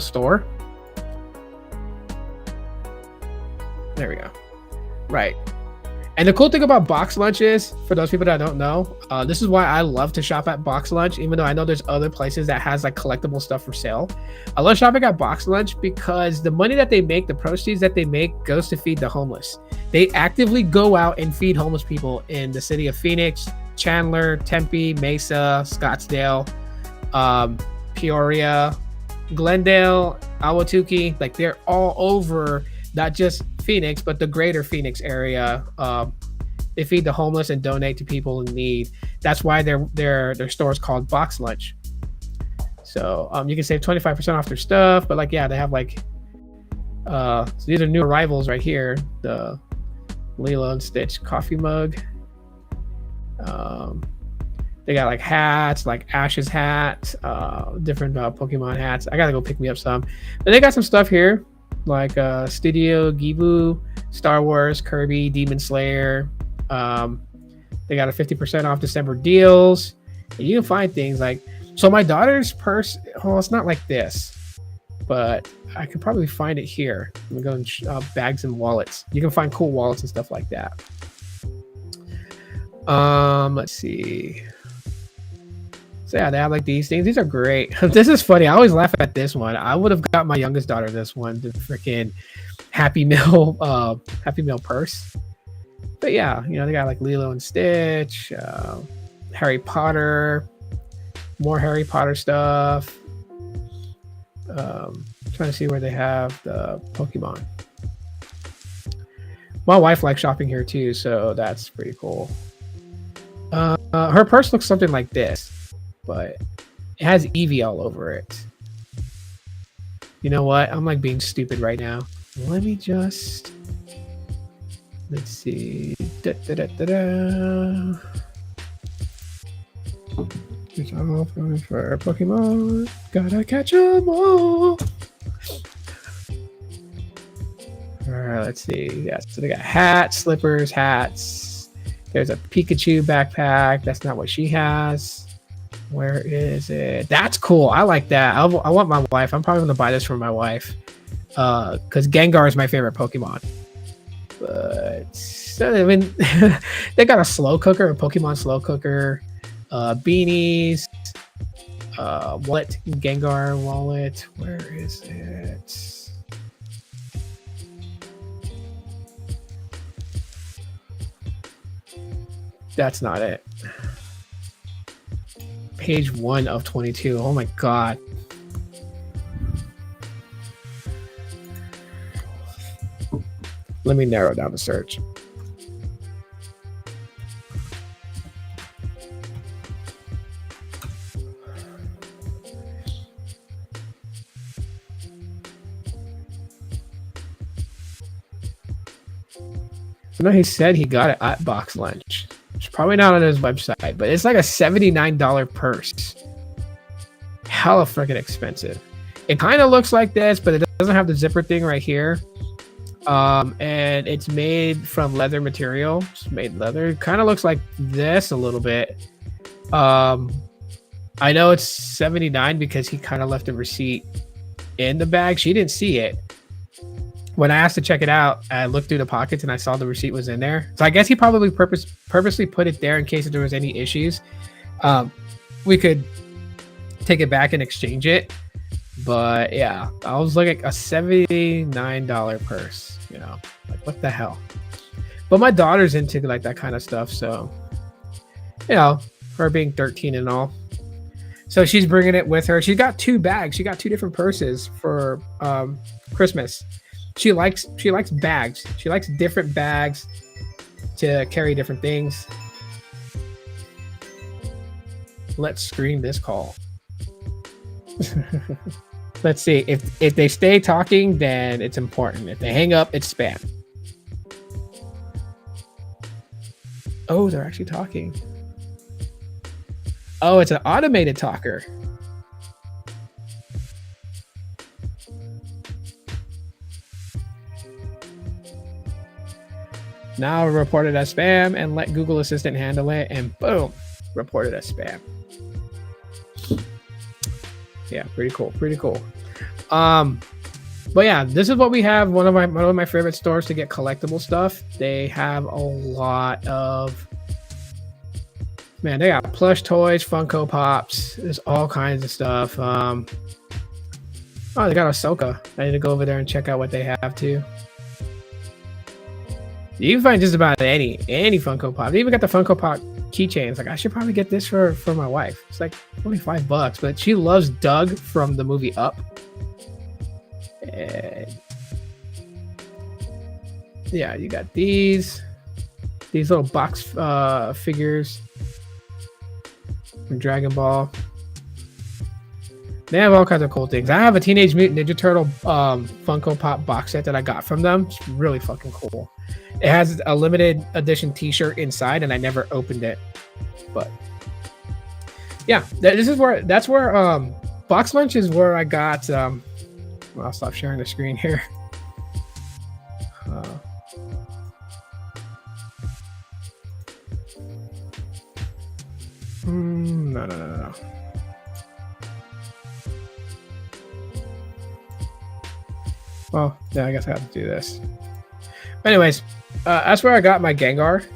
Speaker 2: store. There we go. Right. And the cool thing about Box Lunch is, for those people that don't know, this is why I love to shop at Box Lunch, even though I know there's other places that has like collectible stuff for sale. I love shopping at Box Lunch because the money that they make, the proceeds that they make, goes to feed the homeless. They actively go out and feed homeless people in the city of Phoenix, Chandler, Tempe, Mesa, Scottsdale, Peoria, Glendale, Ahwatukee. Like, they're all over, not just Phoenix, but the greater Phoenix area. They feed the homeless and donate to people in need. That's why their store is called Box Lunch. So you can save 25% off their stuff. But like, yeah, they have like so these are new arrivals right here. The Lilo and Stitch coffee mug. They got like hats, like Ash's hat, different Pokemon hats. I gotta go pick me up some. But they got some stuff here, like Studio Gibu, Star Wars, Kirby, Demon Slayer. They got a 50% off December deals. And you can find things like So my daughter's purse, well, it's not like this, but I could probably find it here. I'm gonna go in bags and wallets. You can find cool wallets and stuff like that. Let's see. So yeah, they have like these things. These are great. This is funny. I always laugh at this one. I would have got my youngest daughter this one, the freaking Happy Meal purse. But yeah, you know, they got like Lilo and Stitch, Harry Potter, more Harry Potter stuff. Trying to see where they have the Pokemon. My wife likes shopping here too, so that's pretty cool. Her purse looks something like this, but it has Eevee all over it. You know what? I'm like being stupid right now. Let me just... Let's see. Da, da, da, da, da. It's all going for Pokemon. Gotta catch 'em all. Alright, let's see. Yeah, so they got hats, slippers, hats. There's a Pikachu backpack. That's not what she has. Where is it? That's cool. I like that. I want my wife. I'm probably going to buy this for my wife. Because Gengar is my favorite Pokemon. But, so, I mean, they got a slow cooker, a Pokemon slow cooker, beanies, wallet, Gengar wallet. Where is it? That's not it. Page 1 of 22. Oh my god. Let me narrow down the search. So now he said he got it at Box Lunch. It's probably not on his website, but it's like a $79 purse. Hella freaking expensive. It kind of looks like this, but it doesn't have the zipper thing right here. And it's made from leather material. It's made leather. It kind of looks like this a little bit. I know it's $79 because he kind of left a receipt in the bag. She didn't see it. When I asked to check it out, I looked through the pockets and I saw the receipt was in there. So I guess he probably purposely put it there in case there was any issues. We could take it back and exchange it. But yeah, I was looking at a $79 purse, you know, like what the hell? But my daughter's into like that kind of stuff. So, you know, her being 13 and all. So she's bringing it with her. She got 2 bags. She got 2 different purses for Christmas. She likes bags. She likes different bags to carry different things. Let's screen this call. Let's see. If they stay talking, then it's important. If they hang up, it's spam. Oh, they're actually talking. Oh, it's an automated talker. Now reported as spam and let Google Assistant handle it, and boom, reported as spam. Yeah, pretty cool. But yeah, this is what we have. One of my favorite stores to get collectible stuff. They have a lot of, man, they got plush toys, Funko Pops. There's all kinds of stuff. Oh, they got Ahsoka. I need to go over there and check out what they have too. You can find just about any Funko Pop. They even got the Funko Pop keychains. Like, I should probably get this for my wife. It's like $25, but she loves Doug from the movie Up. And yeah, you got these little box figures from Dragon Ball. They have all kinds of cool things. I have a Teenage Mutant Ninja Turtle Funko Pop box set that I got from them. It's really fucking cool. It has a limited edition t-shirt inside, and I never opened it. But yeah, that's where Box Lunch is where I got well, I'll stop sharing the screen here. No. Well, yeah, I guess I have to do this. Anyways, that's where I got my Gengar.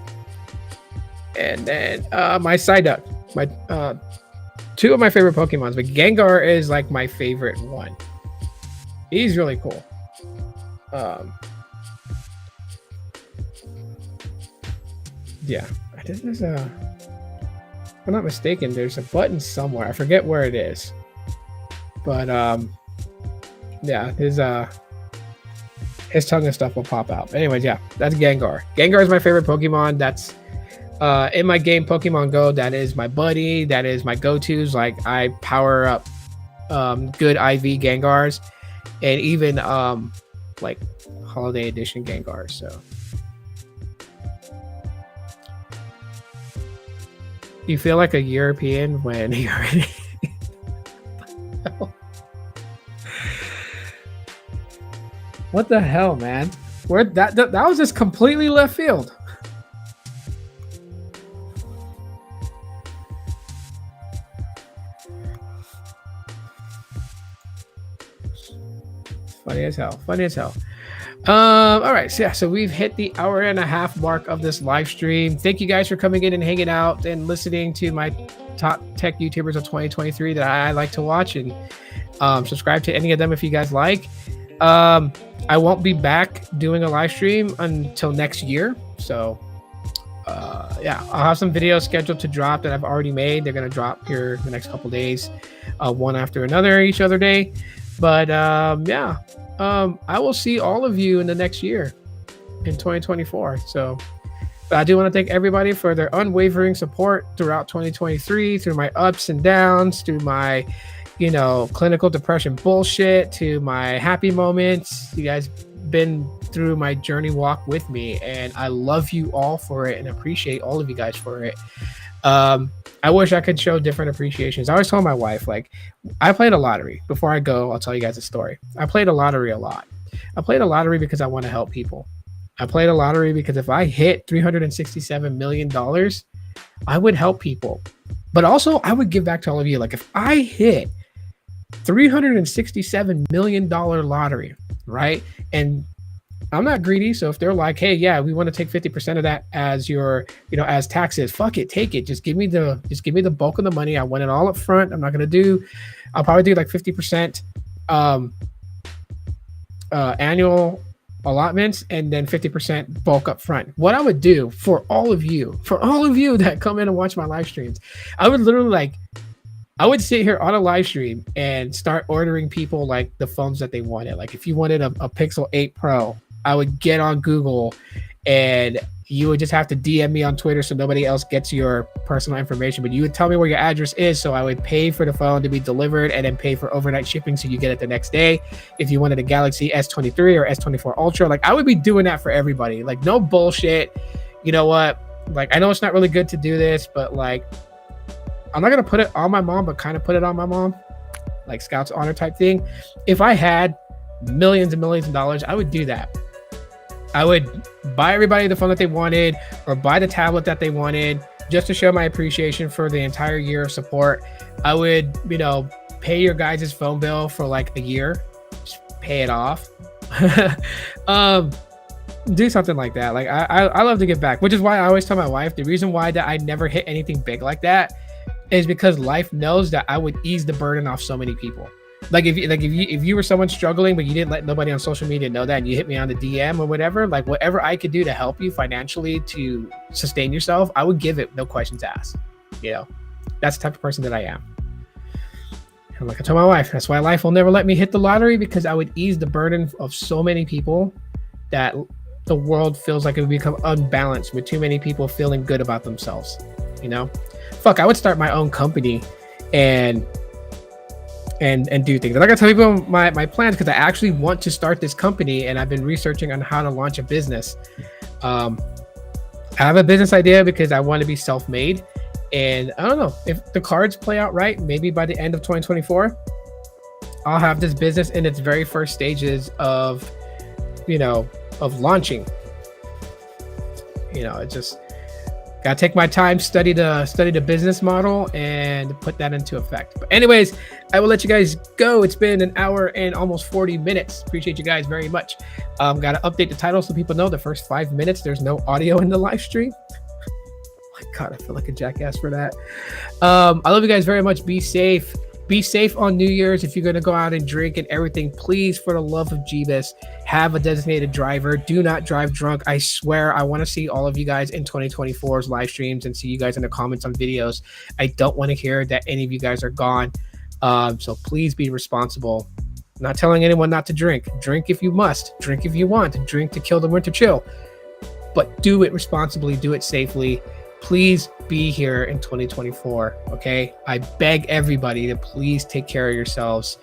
Speaker 2: And then my Psyduck. My two of my favorite Pokemons, but Gengar is like my favorite one. He's really cool. Yeah, this is if I'm not mistaken, there's a button somewhere. I forget where it is, but yeah, his tongue and stuff will pop out. But anyways, yeah, that's Gengar. Gengar is my favorite Pokemon. That's in my game Pokemon Go. That is my buddy. That is my go-tos. Like I power up good IV Gengars, and even like holiday edition Gengars. So you feel like a European when you're already. What the hell, man? Where that was just completely left field. Funny as hell. Funny as hell. All right, so yeah, so we've hit the hour and a half mark of this live stream. Thank you guys for coming in and hanging out and listening to my top tech YouTubers of 2023 that I like to watch, and subscribe to any of them if you guys like. I won't be back doing a live stream until next year, so yeah, I'll have some videos scheduled to drop that I've already made. They're gonna drop here the next couple days, one after another each other day. But yeah, I will see all of you in the next year in 2024. So but I do want to thank everybody for their unwavering support throughout 2023, through my ups and downs, through my clinical depression bullshit, to my happy moments. You guys been through my journey walk with me, and I love you all for it and appreciate all of you guys for it. I wish I could show different appreciations. I always told my wife, like, I played a lottery. Before I go, I'll tell you guys a story. I played a lottery a lot. I played a lottery because I want to help people. I played a lottery because if I hit $367 million, I would help people. But also, I would give back to all of you. Like, if I hit $367 million lottery, right? And I'm not greedy, so if they're like, hey, yeah, we want to take 50% of that as your, as taxes, fuck it, take it. Just give me the bulk of the money. I want it all up front. I'll probably do like 50% annual allotments and then 50% bulk up front. What I would do for all of you that come in and watch my live streams, I would literally I would sit here on a live stream and start ordering people like the phones that they wanted. Like if you wanted a Pixel 8 Pro, I would get on Google and you would just have to DM me on Twitter so nobody else gets your personal information. But you would tell me where your address is, so I would pay for the phone to be delivered and then pay for overnight shipping so you get it the next day. If you wanted a Galaxy S23 or S24 Ultra, like I would be doing that for everybody. Like no bullshit. You know what? Like I know it's not really good to do this, but like I'm not gonna put it on my mom, but kind of put it on my mom, like Scout's honor type thing. If I had millions and millions of dollars, I would do that. I would buy everybody the phone that they wanted or buy the tablet that they wanted just to show my appreciation for the entire year of support. I would, pay your guys' phone bill for like a year, just pay it off. Do something like that. Like I love to give back, which is why I always tell my wife the reason why that I never hit anything big like that is because life knows that I would ease the burden off so many people. Like if you were someone struggling, but you didn't let nobody on social media know that, and you hit me on the DM or whatever, like whatever I could do to help you financially to sustain yourself, I would give it, no questions asked. That's the type of person that I am. And like I told my wife, that's why life will never let me hit the lottery, because I would ease the burden of so many people that the world feels like it would become unbalanced with too many people feeling good about themselves. Fuck, I would start my own company and do things. I'm not gonna tell people my plans because I actually want to start this company and I've been researching on how to launch a business. I have a business idea because I want to be self-made, and I don't know if the cards play out right. Maybe by the end of 2024, I'll have this business in its very first stages of launching. It's just Gotta take my time, study the business model, and put that into effect. But anyways, I will let you guys go. It's been an hour and almost 40 minutes. Appreciate you guys very much. Gotta update the title so people know the first 5 minutes there's no audio in the live stream. Oh my God, I feel like a jackass for that. I love you guys very much. Be safe. Be safe on New Year's. If you're going to go out and drink and everything, please, for the love of Jeebus, have a designated driver. Do not drive drunk. I swear, I want to see all of you guys in 2024's live streams and see you guys in the comments on videos. I don't want to hear that any of you guys are gone. So please be responsible. I'm not telling anyone not to drink. Drink if you must. Drink if you want. Drink to kill the winter chill. But do it responsibly. Do it safely. Please be here in 2024, okay? I beg everybody to please take care of yourselves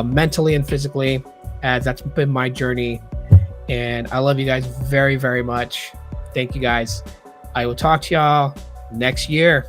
Speaker 2: mentally and physically, as that's been my journey. And I love you guys very, very much. Thank you guys. I will talk to y'all next year.